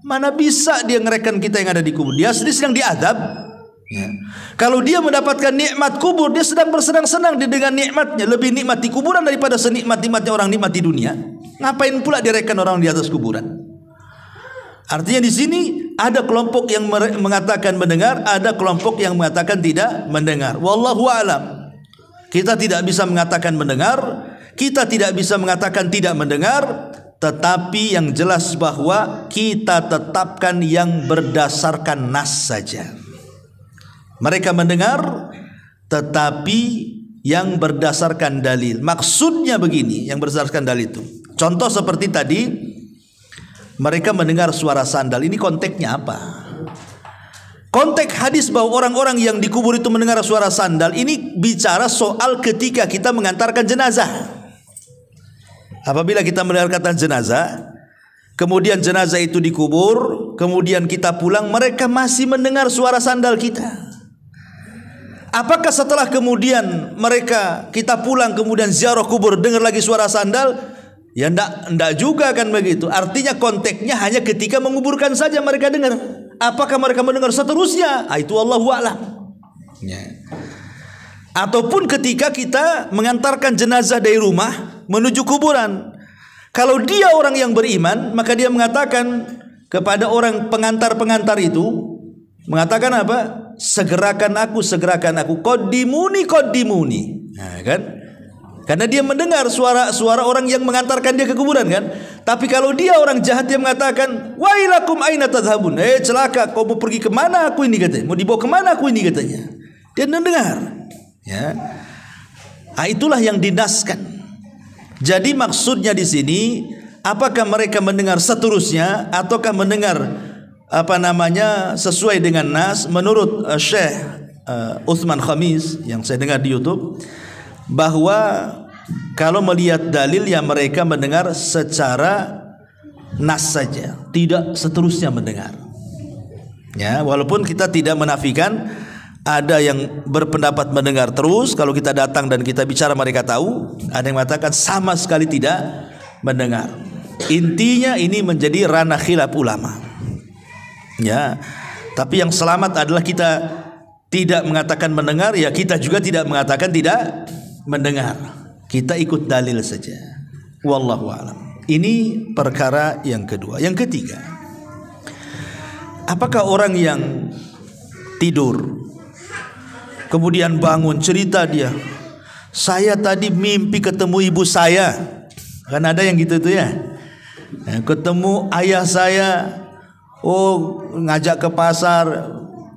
mana bisa dia ngerekan kita yang ada di kubur? Dia sedang diazab. Ya. Kalau dia mendapatkan nikmat kubur, dia sedang bersenang-senang dengan nikmatnya. Lebih nikmat di kuburan daripada senikmat-nikmatnya orang nikmat di dunia. Ngapain pula direkan orang di atas kuburan? Artinya di sini ada kelompok yang mengatakan mendengar, ada kelompok yang mengatakan tidak mendengar. Wallahu a'lam. Kita tidak bisa mengatakan mendengar, kita tidak bisa mengatakan tidak mendengar, tetapi yang jelas bahwa kita tetapkan yang berdasarkan nas saja. Mereka mendengar tetapi yang berdasarkan dalil. Maksudnya begini, yang berdasarkan dalil itu. Contoh seperti tadi, mereka mendengar suara sandal. Ini konteksnya apa? Konteks hadis bahwa orang-orang yang dikubur itu mendengar suara sandal, ini bicara soal ketika kita mengantarkan jenazah. Apabila kita mendengarkan jenazah, kemudian jenazah itu dikubur, kemudian kita pulang, mereka masih mendengar suara sandal kita. Apakah setelah kemudian kita pulang kemudian ziarah kubur dengar lagi suara sandal? Ya enggak juga kan begitu. Artinya konteksnya hanya ketika menguburkan saja mereka dengar. Apakah mereka mendengar seterusnya? Itu Allahu a'lam. Ya. Ataupun ketika kita mengantarkan jenazah dari rumah menuju kuburan. Kalau dia orang yang beriman, maka dia mengatakan kepada orang pengantar-pengantar itu, mengatakan apa? Segerakan aku, qaddimuni. Nah, kan? Karena dia mendengar suara orang yang mengantarkan dia ke kuburan kan. Tapi kalau dia orang jahat, dia mengatakan, wailakum aina tadhhabun. Celaka, kau mau pergi kemana aku ini, katanya. Mau dibawa kemana aku ini, katanya. Dia mendengar. Ya. Nah, itulah yang dinaskan. Jadi maksudnya di sini apakah mereka mendengar seterusnya ataukah mendengar sesuai dengan nas? Menurut Syekh Uthman Khamis yang saya dengar di YouTube, bahwa kalau melihat dalil ya mereka mendengar secara nas saja, tidak seterusnya mendengar. Ya, walaupun kita tidak menafikan ada yang berpendapat mendengar terus, kalau kita datang dan kita bicara mereka tahu. Ada yang mengatakan sama sekali tidak mendengar. Intinya ini menjadi ranah khilaf ulama. Ya, tapi yang selamat adalah kita tidak mengatakan mendengar, ya kita juga tidak mengatakan tidak mendengar. Kita ikut dalil saja. Wallahu a'lam. Ini perkara yang kedua. Yang ketiga, apakah orang yang tidur kemudian bangun cerita dia, saya tadi mimpi ketemu ibu saya. Kan ada yang gitu tuh ya. Ketemu ayah saya, ngajak ke pasar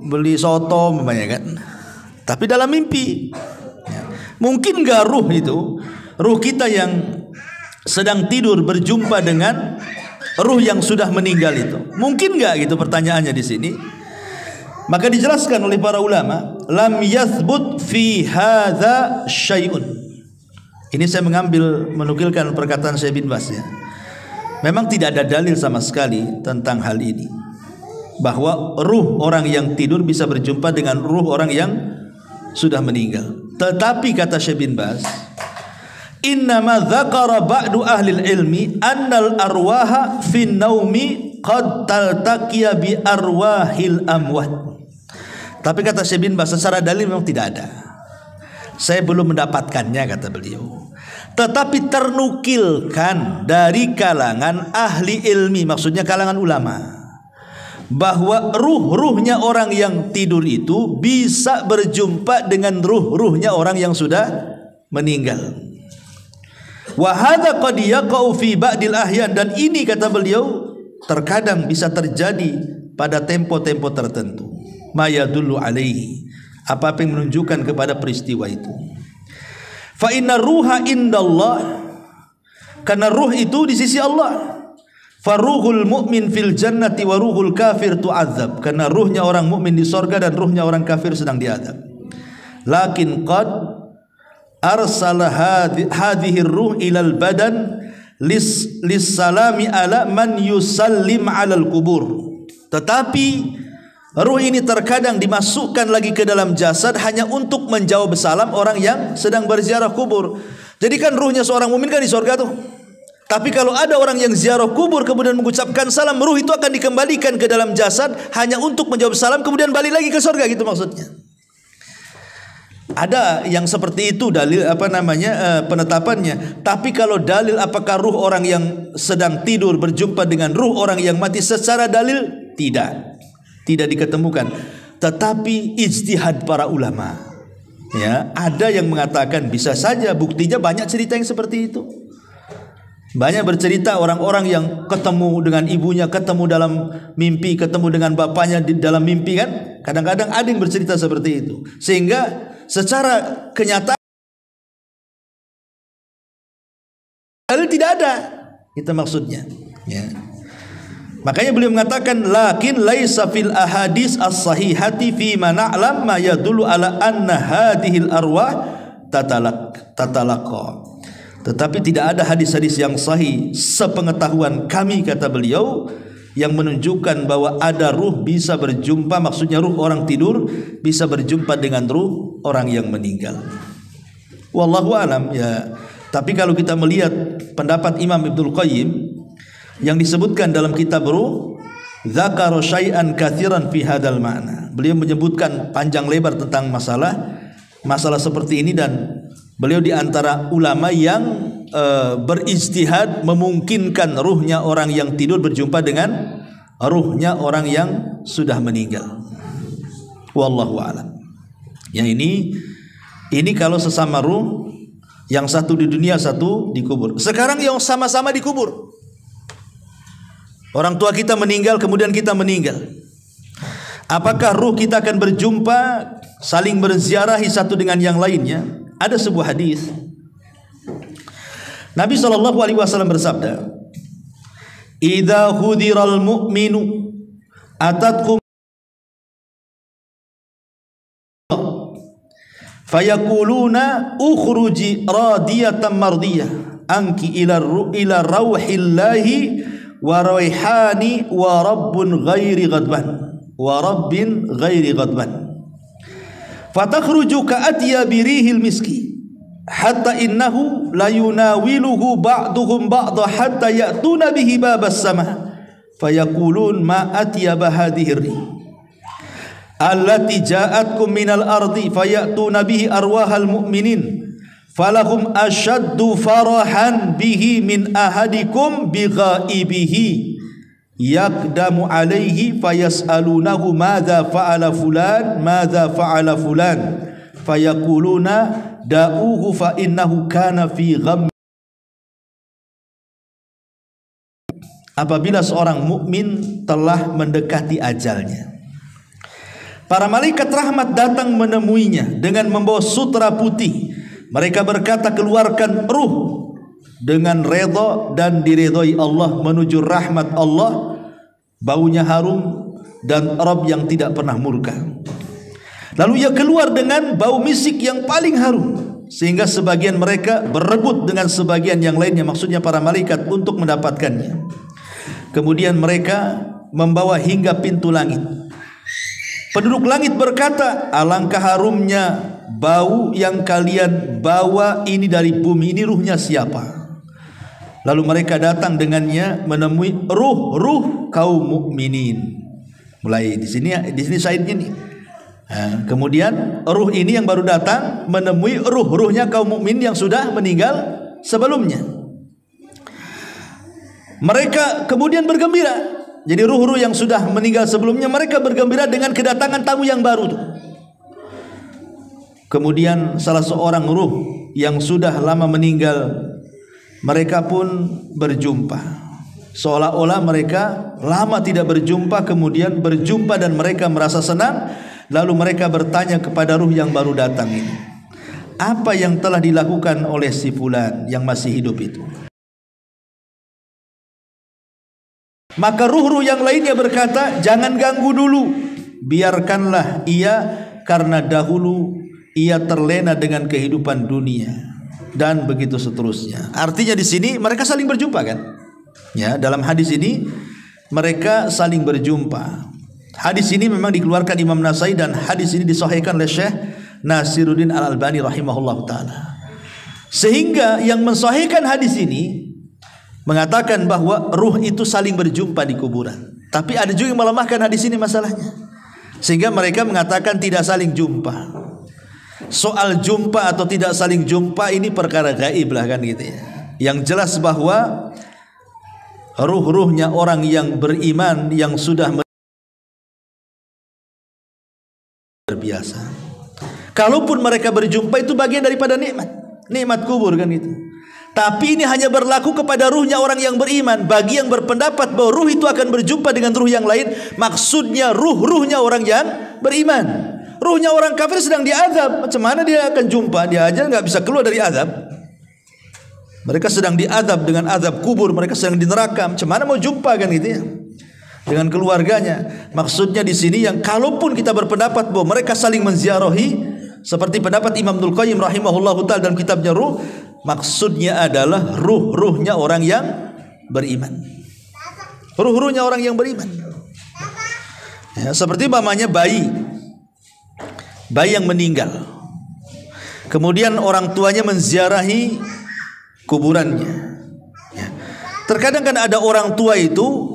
beli soto namanya kan. Tapi dalam mimpi. Mungkin gak ruh itu, ruh kita yang sedang tidur berjumpa dengan ruh yang sudah meninggal itu? Mungkin gak gitu pertanyaannya di sini. Maka dijelaskan oleh para ulama, lam yathbut fi hadza syai'un. Ini saya menukilkan perkataan Syekh bin Baz ya. Memang tidak ada dalil sama sekali tentang hal ini, bahwa ruh orang yang tidur bisa berjumpa dengan ruh orang yang sudah meninggal. Tetapi kata Syekh bin Baz, innama dzakara ba'du ahli ilmi annal arwaha fin naumi qad taltaqiya bi arwahil amwat. Tapi kata Syekh bin Baz, secara dalil memang tidak ada. Saya belum mendapatkannya kata beliau. Tetapi ternukilkan dari kalangan ahli ilmi, maksudnya kalangan ulama, bahwa ruh-ruhnya orang yang tidur itu bisa berjumpa dengan ruh-ruhnya orang yang sudah meninggal. Wa hadza qad yaqau fi ba'dil ahyan, dan ini kata beliau terkadang bisa terjadi pada tempo-tempo tertentu. Ma yadullu alaihi, apa yang menunjukkan kepada peristiwa itu. Fa inna ruha indallah, karena ruh itu di sisi Allah. Faruhul mu'min fil jannati wa ruhul kafir tu'adzab, karena ruhnya orang mukmin di sorga dan ruhnya orang kafir sedang diadab. Lakin qad arsala hadhihi ruh ilal badan lis salami ala man yusallim alal kubur. Tetapi ruh ini terkadang dimasukkan lagi ke dalam jasad hanya untuk menjawab salam orang yang sedang berziarah kubur. Jadi kan ruhnya seorang mukmin kan di sorga tuh. Tapi kalau ada orang yang ziarah kubur kemudian mengucapkan salam, ruh itu akan dikembalikan ke dalam jasad hanya untuk menjawab salam kemudian balik lagi ke surga, gitu maksudnya. Ada yang seperti itu dalil penetapannya. Tapi kalau dalil apakah ruh orang yang sedang tidur berjumpa dengan ruh orang yang mati, secara dalil tidak diketemukan. Tetapi ijtihad para ulama, ya, ada yang mengatakan bisa saja. Buktinya banyak cerita yang seperti itu. Banyak bercerita orang-orang yang ketemu dengan ibunya, ketemu dalam mimpi, ketemu dengan bapaknya di dalam mimpi kan. Kadang-kadang ada yang bercerita seperti itu. Sehingga secara kenyataan tidak ada. Itu maksudnya. Ya. Makanya beliau mengatakan, lakin laisa fil ahadis as-sahihati fi ma na'lam ma yadullu ala anna hadhil arwah tatalaqa. Tetapi tidak ada hadis-hadis yang sahih sepengetahuan kami, kata beliau, yang menunjukkan bahwa ada ruh bisa berjumpa, maksudnya ruh orang tidur bisa berjumpa dengan ruh orang yang meninggal. Wallahu alam ya. Tapi kalau kita melihat pendapat Imam Ibnul Qayyim yang disebutkan dalam kitab Ruh, dzakara syai'an katsiran fi hadzal ma'na. Beliau menyebutkan panjang lebar tentang masalah seperti ini, dan beliau di antara ulama yang berijtihad memungkinkan ruhnya orang yang tidur berjumpa dengan ruhnya orang yang sudah meninggal. Wallahu a'lam. Ya, ini kalau sesama ruh, yang satu di dunia, satu di kubur. Sekarang yang sama-sama di kubur. Orang tua kita meninggal, kemudian kita meninggal. Apakah ruh kita akan berjumpa, saling berziarahi satu dengan yang lainnya? Ada sebuah hadis Nabi SAW bersabda, idza hudiral mu'minu atatkum fayaquluna ukhruji radiyatan mardiyah anki ila rauhillahi wa raihani wa rabbin ghairi ghadban fatakhruju ka'atiya birihil miski hatta innahu la yunawiluhu ba'duhum ba'da hatta ya'tuna bihi babas sama fayaqulun ma atyaba hadhihi rih allati ja'atkum minal ardi fayatuna bihi arwahal mu'minin falahum ashaddu farahan bihi min ahadikum bighaibihi yakdamu alaihi fayas'alunahu madza fa'ala fulan fayaquluna da'uhu fa innahu kana fi gham. Apabila seorang mukmin telah mendekati ajalnya, para malaikat rahmat datang menemuinya dengan membawa sutra putih. Mereka berkata, keluarkan ruh dengan redha dan diridhai Allah menuju rahmat Allah, baunya harum dan Rabb yang tidak pernah murka. Lalu ia keluar dengan bau misik yang paling harum, sehingga sebagian mereka berebut dengan sebagian yang lainnya, maksudnya para malaikat, untuk mendapatkannya. Kemudian mereka membawa hingga pintu langit. Penduduk langit berkata, alangkah harumnya bau yang kalian bawa ini dari bumi, ini ruhnya siapa? Lalu mereka datang dengannya menemui ruh kaum mukminin. Mulai di sini syahidnya nih. Nah, kemudian ruh ini yang baru datang menemui ruhnya kaum mukmin yang sudah meninggal sebelumnya. Mereka kemudian bergembira. Jadi ruh-ruh yang sudah meninggal sebelumnya, mereka bergembira dengan kedatangan tamu yang baru tuh. Kemudian salah seorang ruh yang sudah lama meninggal, mereka pun berjumpa. Seolah-olah mereka lama tidak berjumpa, kemudian berjumpa dan mereka merasa senang. Lalu mereka bertanya kepada ruh yang baru datang ini, apa yang telah dilakukan oleh si fulan yang masih hidup itu? Maka ruh-ruh yang lainnya berkata, jangan ganggu dulu, biarkanlah ia, karena dahulu ia terlena dengan kehidupan dunia, dan begitu seterusnya. Artinya di sini mereka saling berjumpa kan? Ya, dalam hadis ini mereka saling berjumpa. Hadis ini memang dikeluarkan Imam Nasai dan hadis ini disahihkan oleh Syekh Nasiruddin Al-Albani rahimahullah taala. Sehingga yang mensahihkan hadis ini mengatakan bahwa ruh itu saling berjumpa di kuburan. Tapi ada juga yang melemahkan hadis ini masalahnya, sehingga mereka mengatakan tidak saling jumpa. Soal jumpa atau tidak saling jumpa ini perkara gaib lah kan gitu ya. Yang jelas bahwa ruh-ruhnya orang yang beriman yang sudah berbiasa, kalaupun mereka berjumpa itu bagian daripada nikmat kubur kan gitu. Tapi ini hanya berlaku kepada ruhnya orang yang beriman. Bagi yang berpendapat bahwa ruh itu akan berjumpa dengan ruh yang lain, maksudnya ruhnya orang yang beriman. Ruhnya orang kafir sedang diazab, macam mana dia akan jumpa? Dia aja nggak bisa keluar dari azab. Mereka sedang diazab dengan azab kubur, mereka sedang di neraka, macam mana mau jumpa kan gitu ya dengan keluarganya. Maksudnya di sini yang kalaupun kita berpendapat bahwa mereka saling menziarahi, seperti pendapat Imam Ibnul Qayyim rahimahullahu taala dalam kitabnya Ruh, maksudnya adalah ruhnya orang yang beriman. Ruhnya orang yang beriman. Ya, seperti mamanya bayi yang meninggal. Kemudian orang tuanya menziarahi kuburannya. Ya. Terkadang kan ada orang tua itu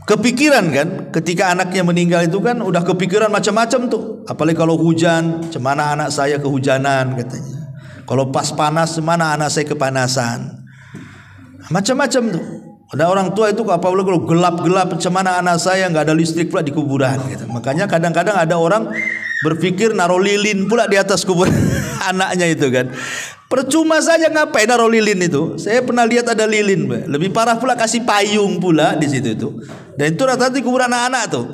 kepikiran kan, ketika anaknya meninggal itu kan udah kepikiran macam-macam tuh. Apalagi kalau hujan, cemana anak saya kehujanan katanya. Kalau pas panas, mana anak saya kepanasan. Macam-macam tuh. Ada orang tua itu apalagi kalau gelap-gelap, cemana anak saya nggak ada listrik pula di kuburan gitu. Makanya kadang-kadang ada orang berpikir naruh lilin pula di atas kuburan anaknya itu kan. Percuma saja, ngapain naruh lilin itu? Saya pernah lihat ada lilin, lebih parah pula kasih payung pula di situ itu. Dan itu rata-rata di kuburan anak-anak tuh.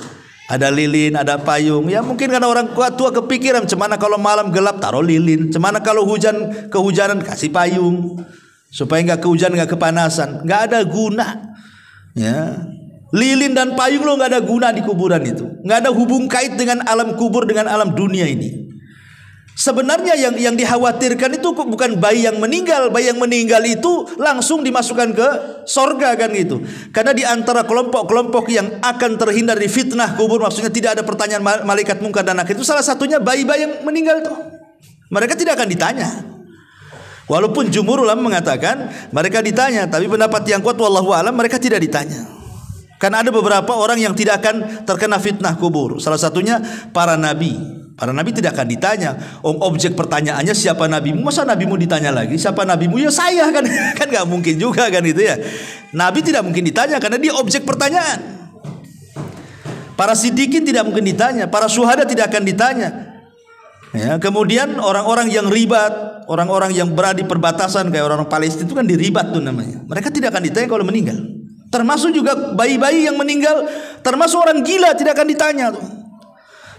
Ada lilin, ada payung. Ya mungkin karena orang tua kepikiran, cemana kalau malam gelap taruh lilin, cemana kalau kehujanan kasih payung, supaya nggak kehujanan, nggak kepanasan. Nggak ada guna. Ya, lilin dan payung lo nggak ada guna di kuburan itu, nggak ada hubung kait dengan alam kubur, dengan alam dunia ini. Sebenarnya yang dikhawatirkan itu bukan bayi yang meninggal. Bayi yang meninggal itu langsung dimasukkan ke sorga kan gitu. Karena di antara kelompok-kelompok yang akan terhindar dari fitnah kubur, maksudnya tidak ada pertanyaan malaikat mungkar dan nakir, itu salah satunya bayi-bayi yang meninggal tuh. Mereka tidak akan ditanya. Walaupun jumhur ulama mengatakan mereka ditanya, tapi pendapat yang kuat wallahu alam mereka tidak ditanya. Karena ada beberapa orang yang tidak akan terkena fitnah kubur. Salah satunya para nabi. Para nabi tidak akan ditanya. Objek pertanyaannya siapa nabimu? Masa nabimu ditanya lagi? Siapa nabimu? Ya saya kan. Kan nggak mungkin juga kan itu ya. Nabi tidak mungkin ditanya karena dia objek pertanyaan. Para siddiqin tidak mungkin ditanya. Para syuhada tidak akan ditanya. Ya, kemudian orang-orang yang ribat, orang-orang yang berada di perbatasan kayak orang-orang Palestina itu kan diribat tuh namanya. Mereka tidak akan ditanya kalau meninggal. Termasuk juga bayi-bayi yang meninggal, termasuk orang gila tidak akan ditanya tuh.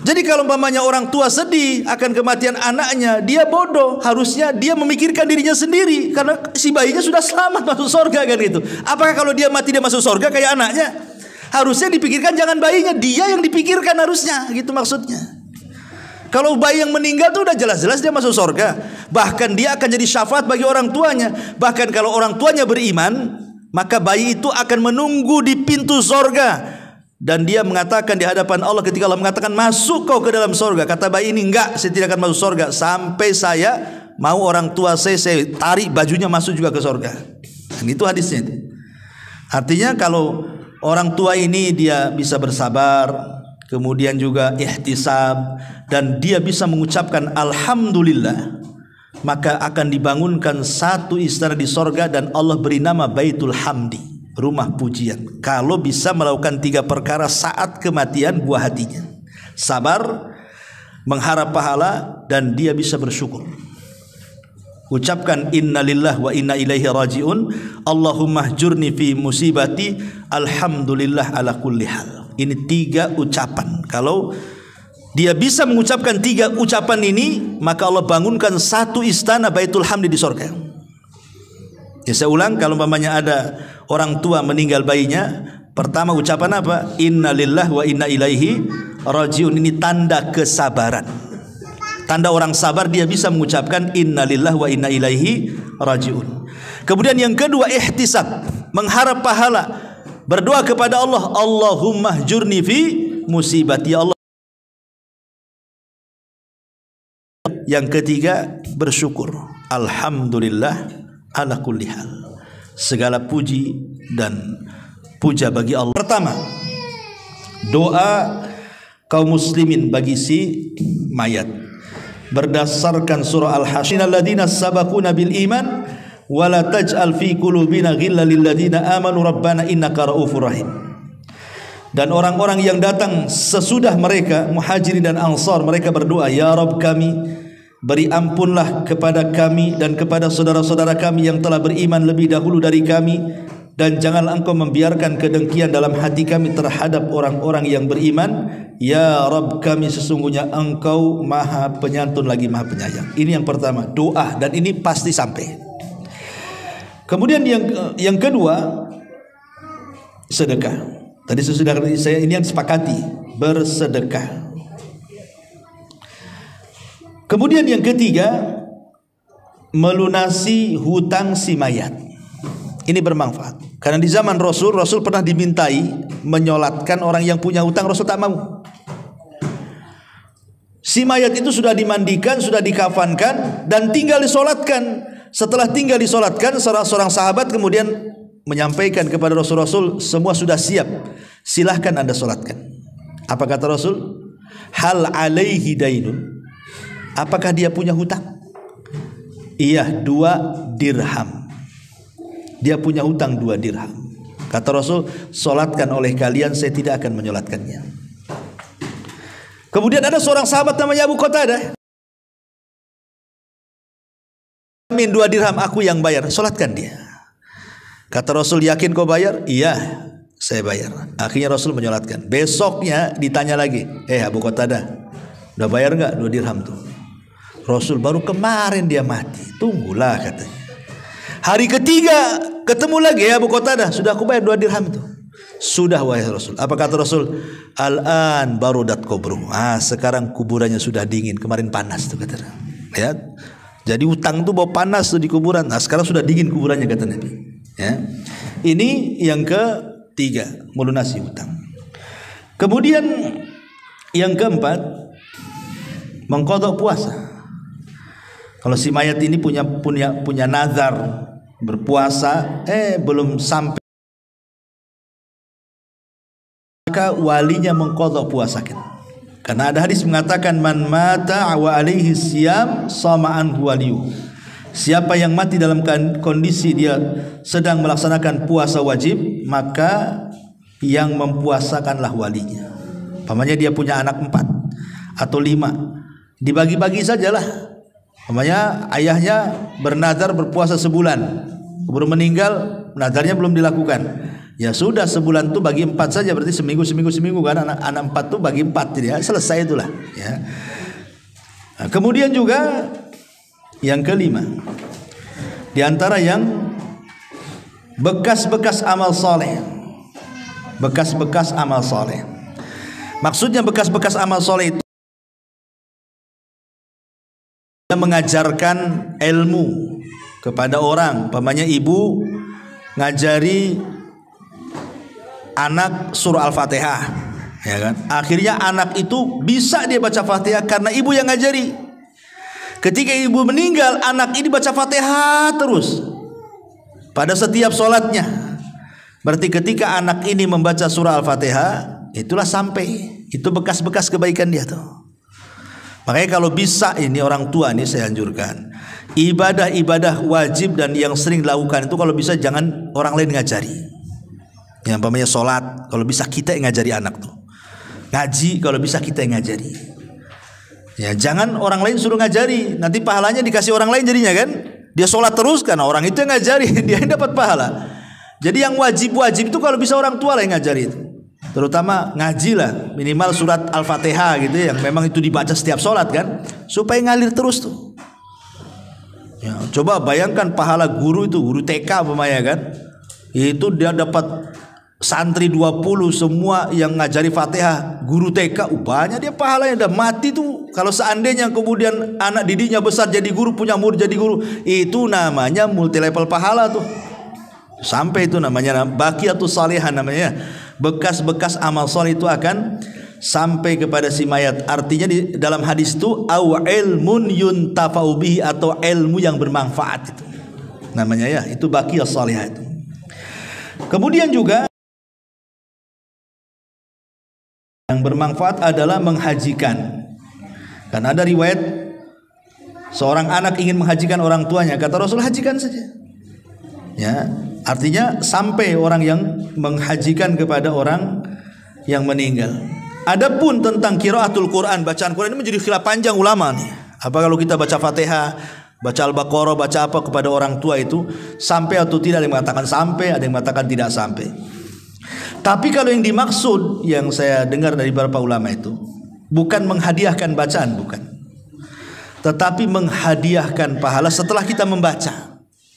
Jadi kalau umpamanya orang tua sedih akan kematian anaknya, dia bodoh. Harusnya dia memikirkan dirinya sendiri karena si bayinya sudah selamat masuk surga kan itu. Apakah kalau dia mati dia masuk surga kayak anaknya? Harusnya dipikirkan jangan bayinya, dia yang dipikirkan harusnya, gitu maksudnya. Kalau bayi yang meninggal tuh udah jelas-jelas dia masuk surga. Bahkan dia akan jadi syafaat bagi orang tuanya. Bahkan kalau orang tuanya beriman, maka bayi itu akan menunggu di pintu surga. Dan dia mengatakan di hadapan Allah ketika Allah mengatakan masuk kau ke dalam surga. Kata bayi ini enggak, saya tidak akan masuk surga sampai saya mau orang tua saya tarik bajunya masuk juga ke surga. Dan itu hadisnya itu. Artinya kalau orang tua ini dia bisa bersabar, kemudian juga ihtisab, dan dia bisa mengucapkan alhamdulillah, maka akan dibangunkan satu istana di surga dan Allah beri nama Baitul Hamdi, rumah pujian. Kalau bisa melakukan 3 perkara saat kematian buah hatinya: sabar, mengharap pahala, dan dia bisa bersyukur. Ucapkan innalillah wa inna ilaihi rajiun, Allahumma hjurni fi musibati, alhamdulillah ala kulli hal. Ini 3 ucapan. Kalau dia bisa mengucapkan 3 ucapan ini, maka Allah bangunkan satu istana Baitul Hamdi di surga. Ya, saya ulang, kalau umpamanya ada orang tua meninggal bayinya, pertama ucapan apa? Innalillah wa inna ilaihi rajiun. Ini tanda kesabaran. Tanda orang sabar dia bisa mengucapkan innalillah wa inna ilaihi rajiun. Kemudian yang kedua ihtisab, mengharap pahala, berdoa kepada Allah, Allahumma hjurni fi musibati, ya Allah. Yang ketiga bersyukur, alhamdulillah ala kulli hal. Segala puji dan puja bagi Allah. Pertama, doa kaum muslimin bagi si mayat berdasarkan surah Al-Hasyr, alladzina sabaquna bil iman wa la taj'al fi qulubina ghillan lil ladzina amanu rabbana innaka raufur rahim. Dan orang-orang yang datang sesudah mereka, muhajirin dan ansar, mereka berdoa, ya Rabb kami, beri ampunlah kepada kami dan kepada saudara-saudara kami yang telah beriman lebih dahulu dari kami, dan janganlah engkau membiarkan kedengkian dalam hati kami terhadap orang-orang yang beriman. Ya Rabb kami, sesungguhnya engkau maha penyantun lagi maha penyayang. Ini yang pertama, doa, dan ini pasti sampai. Kemudian yang kedua, sedekah. Tadi sudah saya ini yang sepakati, bersedekah. Kemudian yang ketiga, melunasi hutang si mayat. Ini bermanfaat. Karena di zaman Rasul pernah dimintai menyolatkan orang yang punya hutang, Rasul tak mau. Si mayat itu sudah dimandikan, sudah dikafankan, dan tinggal disolatkan. Setelah tinggal disolatkan, seorang sahabat kemudian menyampaikan kepada Rasul, semua sudah siap, silahkan anda solatkan. Apa kata Rasul? Hal alaihi dainun, apakah dia punya hutang? Iya, 2 dirham. Dia punya hutang 2 dirham. Kata Rasul, solatkan oleh kalian, saya tidak akan menyolatkannya. Kemudian ada seorang sahabat namanya Abu Qatadah, min 2 dirham, aku yang bayar, solatkan dia. Kata Rasul, yakin kau bayar? Iya, saya bayar. Akhirnya Rasul menyolatkan. Besoknya ditanya lagi, Abu Qatadah, udah bayar enggak 2 dirham tuh? Rasul, baru kemarin dia mati. Tunggulah katanya. Hari ketiga ketemu lagi Abu Qatadah, sudah aku bayar 2 dirham tuh. Sudah wahai Rasul. Apa kata Rasul? Al-an barudat kubru. Sekarang kuburannya sudah dingin. Kemarin panas tuh kata. Ya. Jadi utang tuh bawa panas tuh di kuburan. Sekarang sudah dingin kuburannya kata Nabi. Ya. Ini yang ketiga, melunasi utang. Kemudian yang keempat, mengqadha puasa. Kalau si mayat ini punya nazar berpuasa, belum sampai, maka walinya mengqadha puasa. Karena ada hadis mengatakan man mata wa alaihi siyam sama anhu waliyu. Siapa yang mati dalam kondisi dia sedang melaksanakan puasa wajib, maka yang mempuasakanlah walinya. Pamannya dia punya anak 4 atau 5, dibagi-bagi sajalah. Pamannya ayahnya bernazar berpuasa sebulan, baru meninggal, nazarnya belum dilakukan. Ya sudah, sebulan tuh bagi 4 saja, berarti seminggu kan, anak 4 tuh bagi 4, jadi ya, selesai itulah. Ya. Nah, kemudian juga yang kelima, di antara yang bekas-bekas amal soleh. Bekas-bekas amal soleh. Maksudnya bekas-bekas amal soleh itu mengajarkan ilmu kepada orang. Pamannya ibu ngajari anak surah Al-Fatihah, ya kan? Akhirnya anak itu bisa dia baca Fatihah karena ibu yang ngajari. Ketika ibu meninggal, anak ini baca Fatihah terus pada setiap sholatnya. Berarti ketika anak ini membaca surah Al-Fatihah, itulah sampai. Itu bekas-bekas kebaikan dia tuh. Makanya kalau bisa ini orang tua ini saya anjurkan, ibadah-ibadah wajib dan yang sering dilakukan itu kalau bisa jangan orang lain ngajari. Yang namanya sholat, kalau bisa kita yang ngajari anak tuh. Ngaji, kalau bisa kita yang ngajari. Ya, jangan orang lain suruh ngajari, nanti pahalanya dikasih orang lain jadinya kan. Dia sholat terus karena orang itu yang ngajari, dia yang dapat pahala. Jadi yang wajib-wajib itu kalau bisa orang tua lah yang ngajari itu. Terutama ngaji lah, minimal surat Al-Fatihah gitu yang memang itu dibaca setiap sholat kan, supaya ngalir terus tuh. Ya, coba bayangkan pahala guru itu, guru TK umpamanya kan, itu dia dapat santri 20 semua yang ngajari Fatihah, guru TK banyak dia pahalanya, udah mati tuh. Kalau seandainya kemudian anak didiknya besar jadi guru, punya murid jadi guru, itu namanya multi level pahala tuh. Sampai itu namanya baqiyatus salihah, namanya bekas-bekas amal soleh itu akan sampai kepada si mayat. Artinya di dalam hadis itu au ilmun yuntafa'u bihi, atau ilmu yang bermanfaat itu namanya, ya itu baqiyas salihah itu. Kemudian juga yang bermanfaat adalah menghajikan. Karena ada riwayat seorang anak ingin menghajikan orang tuanya, kata Rasul, hajikan saja. Ya, artinya sampai orang yang menghajikan kepada orang yang meninggal. Adapun tentang qiraatul Quran, bacaan Quran ini menjadi khilaf panjang ulama nih. Apa kalau kita baca Fatihah, baca Al-Baqarah, baca apa kepada orang tua itu sampai atau tidak? Ada yang mengatakan sampai, ada yang mengatakan tidak sampai. Tapi kalau yang dimaksud yang saya dengar dari beberapa ulama itu bukan menghadiahkan bacaan, bukan, tetapi menghadiahkan pahala setelah kita membaca.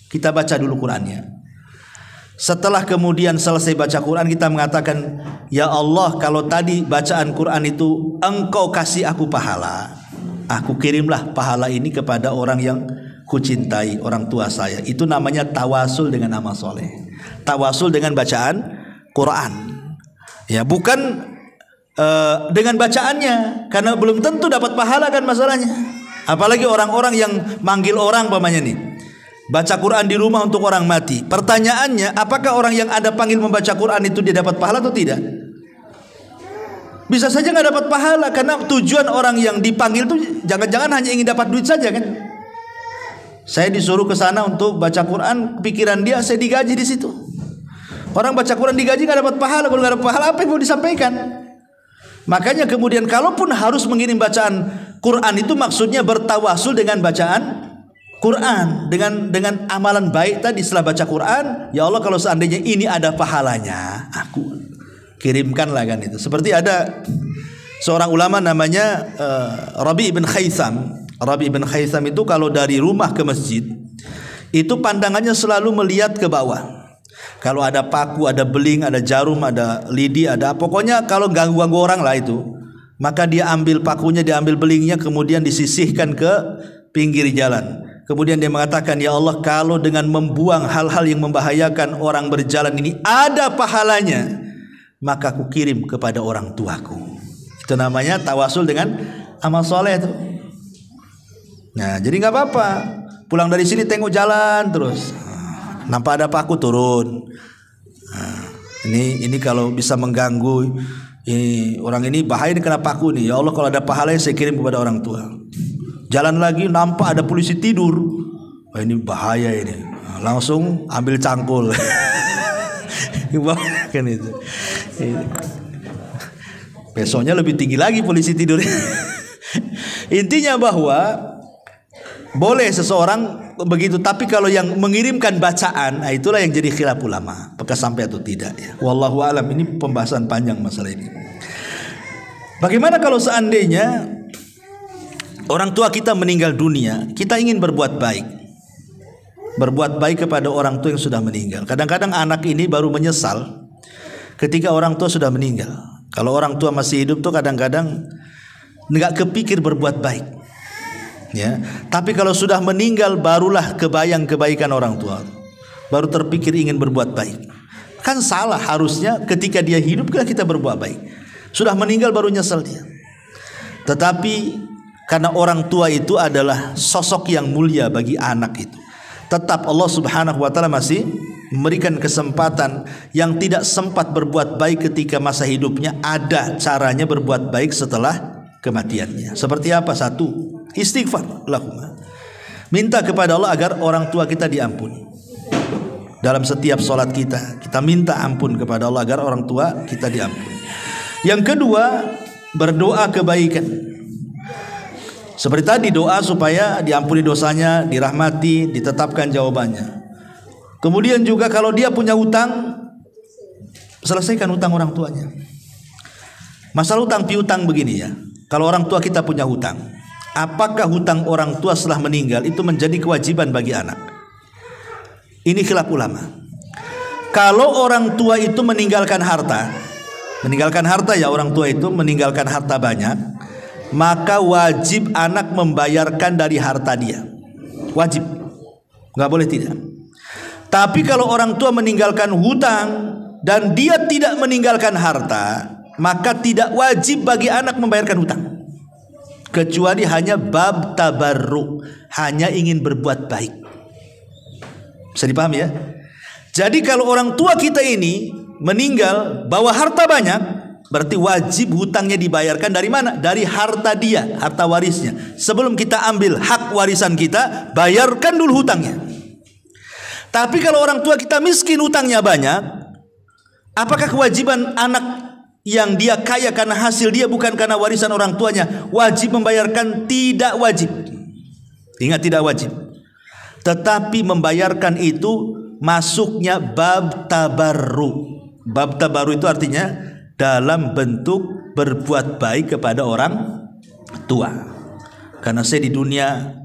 Kita baca dulu Qurannya. Setelah kemudian selesai baca Quran, kita mengatakan, ya Allah, kalau tadi bacaan Quran itu Engkau kasih aku pahala, aku kirimlah pahala ini kepada orang yang kucintai, orang tua saya. Itu namanya tawasul dengan amal soleh, tawasul dengan bacaan Quran. Ya, bukan dengan bacaannya, karena belum tentu dapat pahala kan masalahnya. Apalagi orang-orang yang manggil orang pamannya nih, baca Quran di rumah untuk orang mati. Pertanyaannya, apakah orang yang Anda panggil membaca Quran itu dia dapat pahala atau tidak? Bisa saja nggak dapat pahala, karena tujuan orang yang dipanggil itu jangan-jangan hanya ingin dapat duit saja kan. Saya disuruh ke sana untuk baca Quran, pikiran dia saya digaji di situ. Orang baca Quran digaji nggak dapat pahala, kalau nggak dapat pahala apa yang mau disampaikan? Makanya kemudian kalaupun harus mengirim bacaan Quran itu maksudnya bertawasul dengan bacaan Quran, dengan amalan baik tadi. Setelah baca Quran, ya Allah, kalau seandainya ini ada pahalanya, aku kirimkanlah kan itu. Seperti ada seorang ulama namanya Rabi' bin Khaitham. Rabi' bin Khaitham itu kalau dari rumah ke masjid itu pandangannya selalu melihat ke bawah. Kalau ada paku, ada beling, ada jarum, ada lidi, ada pokoknya kalau ganggu-ganggu orang lah itu, maka dia ambil pakunya, dia ambil belingnya, kemudian disisihkan ke pinggir jalan. Kemudian dia mengatakan, ya Allah, kalau dengan membuang hal-hal yang membahayakan orang berjalan ini ada pahalanya, maka aku kirim kepada orang tuaku. Itu namanya tawasul dengan amal soleh itu. Nah, jadi nggak apa-apa. Pulang dari sini tengok jalan terus, nampak ada paku turun. Nah, ini kalau bisa mengganggu ini, orang ini bahaya, ini kena paku nih. Ya Allah, kalau ada pahalanya saya kirim kepada orang tua. Jalan lagi nampak ada polisi tidur. Wah, ini bahaya ini. Nah, langsung ambil cangkul. Kan itu. Besoknya lebih tinggi lagi polisi tidur. Intinya bahwa boleh seseorang begitu, tapi kalau yang mengirimkan bacaan, nah itulah yang jadi khilaf ulama, apakah sampai atau tidak ya. Wallahu alam, ini pembahasan panjang masalah ini. Bagaimana kalau seandainya orang tua kita meninggal dunia, kita ingin berbuat baik. Berbuat baik kepada orang tua yang sudah meninggal. Kadang-kadang anak ini baru menyesal ketika orang tua sudah meninggal. Kalau orang tua masih hidup tuh kadang-kadang nggak kepikir berbuat baik. Ya, tapi kalau sudah meninggal barulah kebayang kebaikan orang tua, baru terpikir ingin berbuat baik. Kan salah, harusnya ketika dia hidup kita berbuat baik. Sudah meninggal baru nyesel dia. Tetapi karena orang tua itu adalah sosok yang mulia bagi anak itu, tetap Allah Subhanahu wa taala masih memberikan kesempatan. Yang tidak sempat berbuat baik ketika masa hidupnya, ada caranya berbuat baik setelah kematiannya. Seperti apa? Satu, istighfar lahumma. Minta kepada Allah agar orang tua kita diampuni. Dalam setiap solat kita minta ampun kepada Allah agar orang tua kita diampuni. Yang kedua, berdoa kebaikan. Seperti tadi, doa supaya diampuni dosanya, dirahmati, ditetapkan jawabannya. Kemudian juga kalau dia punya hutang, selesaikan hutang orang tuanya. Masalah hutang piutang begini ya. Kalau orang tua kita punya hutang, apakah hutang orang tua setelah meninggal itu menjadi kewajiban bagi anak? Ini khilaf ulama. Kalau orang tua itu meninggalkan harta ya, orang tua itu meninggalkan harta banyak, maka wajib anak membayarkan dari harta dia. Wajib, nggak boleh tidak. Tapi kalau orang tua meninggalkan hutang dan dia tidak meninggalkan harta, maka tidak wajib bagi anak membayarkan hutang, kecuali hanya bab tabarruk, hanya ingin berbuat baik. Bisa dipahami ya? Jadi kalau orang tua kita ini meninggal bawa harta banyak, berarti wajib hutangnya dibayarkan dari mana? Dari harta dia, harta warisnya. Sebelum kita ambil hak warisan kita, bayarkan dulu hutangnya. Tapi kalau orang tua kita miskin, hutangnya banyak, apakah kewajiban anak yang dia kaya karena hasil dia, bukan karena warisan orang tuanya, wajib membayarkan? Tidak wajib. Ingat, tidak wajib. Tetapi membayarkan itu masuknya bab tabarru. Bab tabarru itu artinya dalam bentuk berbuat baik kepada orang tua. Karena saya di dunia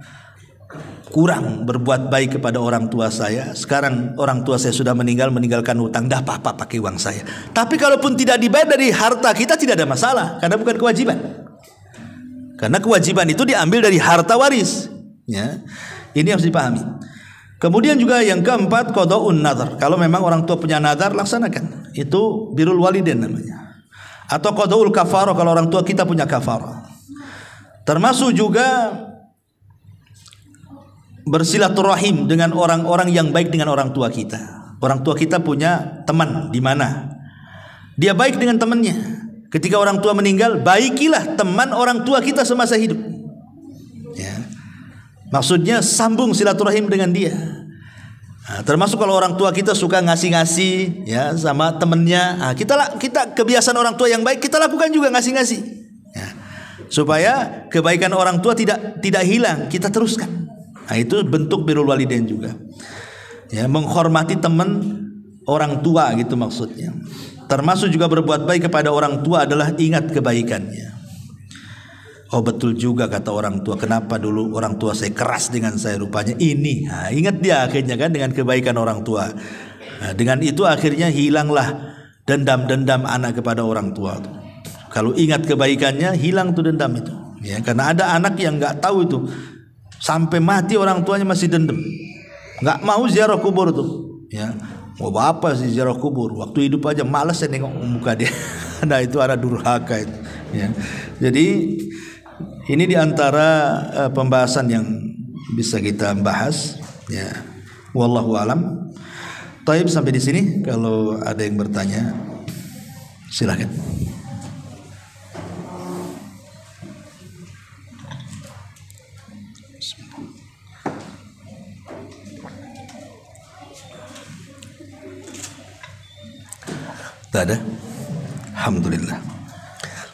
kurang berbuat baik kepada orang tua saya. Sekarang orang tua saya sudah meninggalkan hutang, dah apa-apa pakai uang saya. Tapi kalaupun tidak dibayar dari harta kita, tidak ada masalah, karena bukan kewajiban. Karena kewajiban itu diambil dari harta waris. Ya, ini harus dipahami. Kemudian juga yang keempat, qadaun nadhar. Kalau memang orang tua punya nadhar, laksanakan. Itu birrul walidain namanya. Atau qadaul kafarah, kalau orang tua kita punya kafarah. Termasuk juga bersilaturahim dengan orang-orang yang baik dengan orang tua kita. Orang tua kita punya teman di mana dia baik dengan temannya. Ketika orang tua meninggal, baikilah teman orang tua kita semasa hidup. Ya. Maksudnya sambung silaturahim dengan dia. Nah, termasuk kalau orang tua kita suka ngasih-ngasih ya sama temennya, nah, kita kebiasaan orang tua yang baik kita lakukan juga, ngasih-ngasih. Ya. Supaya kebaikan orang tua tidak hilang, kita teruskan. Nah, itu bentuk birrul walidain juga. Ya, menghormati teman orang tua gitu maksudnya. Termasuk juga berbuat baik kepada orang tua adalah ingat kebaikannya. Oh betul juga kata orang tua, kenapa dulu orang tua saya keras dengan saya, rupanya ini. Nah, ingat dia akhirnya kan dengan kebaikan orang tua. Nah, dengan itu akhirnya hilanglah dendam-dendam anak kepada orang tua itu. Kalau ingat kebaikannya, hilang tuh dendam itu. Ya, karena ada anak yang nggak tahu itu, sampai mati orang tuanya masih dendam, nggak mau ziarah kubur tuh. Ya, mau apa sih ziarah kubur? Waktu hidup aja malas saya nengok muka dia. Nah itu anak durhaka itu. Ya. Jadi ini diantara pembahasan yang bisa kita bahas. Ya, wallahu alam. Taib sampai di sini. Kalau ada yang bertanya, silakan. Tak ada. Alhamdulillah.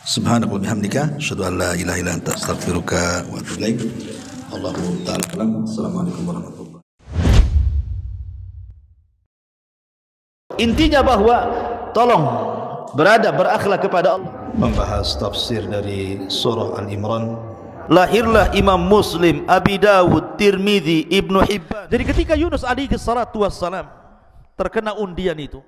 Subhanallah bihamdika, asyhadu an la ilaha illa anta, astaghfiruka wa atubu ilaik. Allahu ta'ala alam. Assalamualaikum warahmatullahi wabarakatuh. Intinya bahwa tolong berakhlak kepada Allah. Membahas tafsir dari surah Al-Imran. Lahirlah Imam Muslim, Abi Dawud, Tirmidzi, Ibnu Hibban. Jadi ketika Yunus alaihi salatu wassalam terkena undian itu,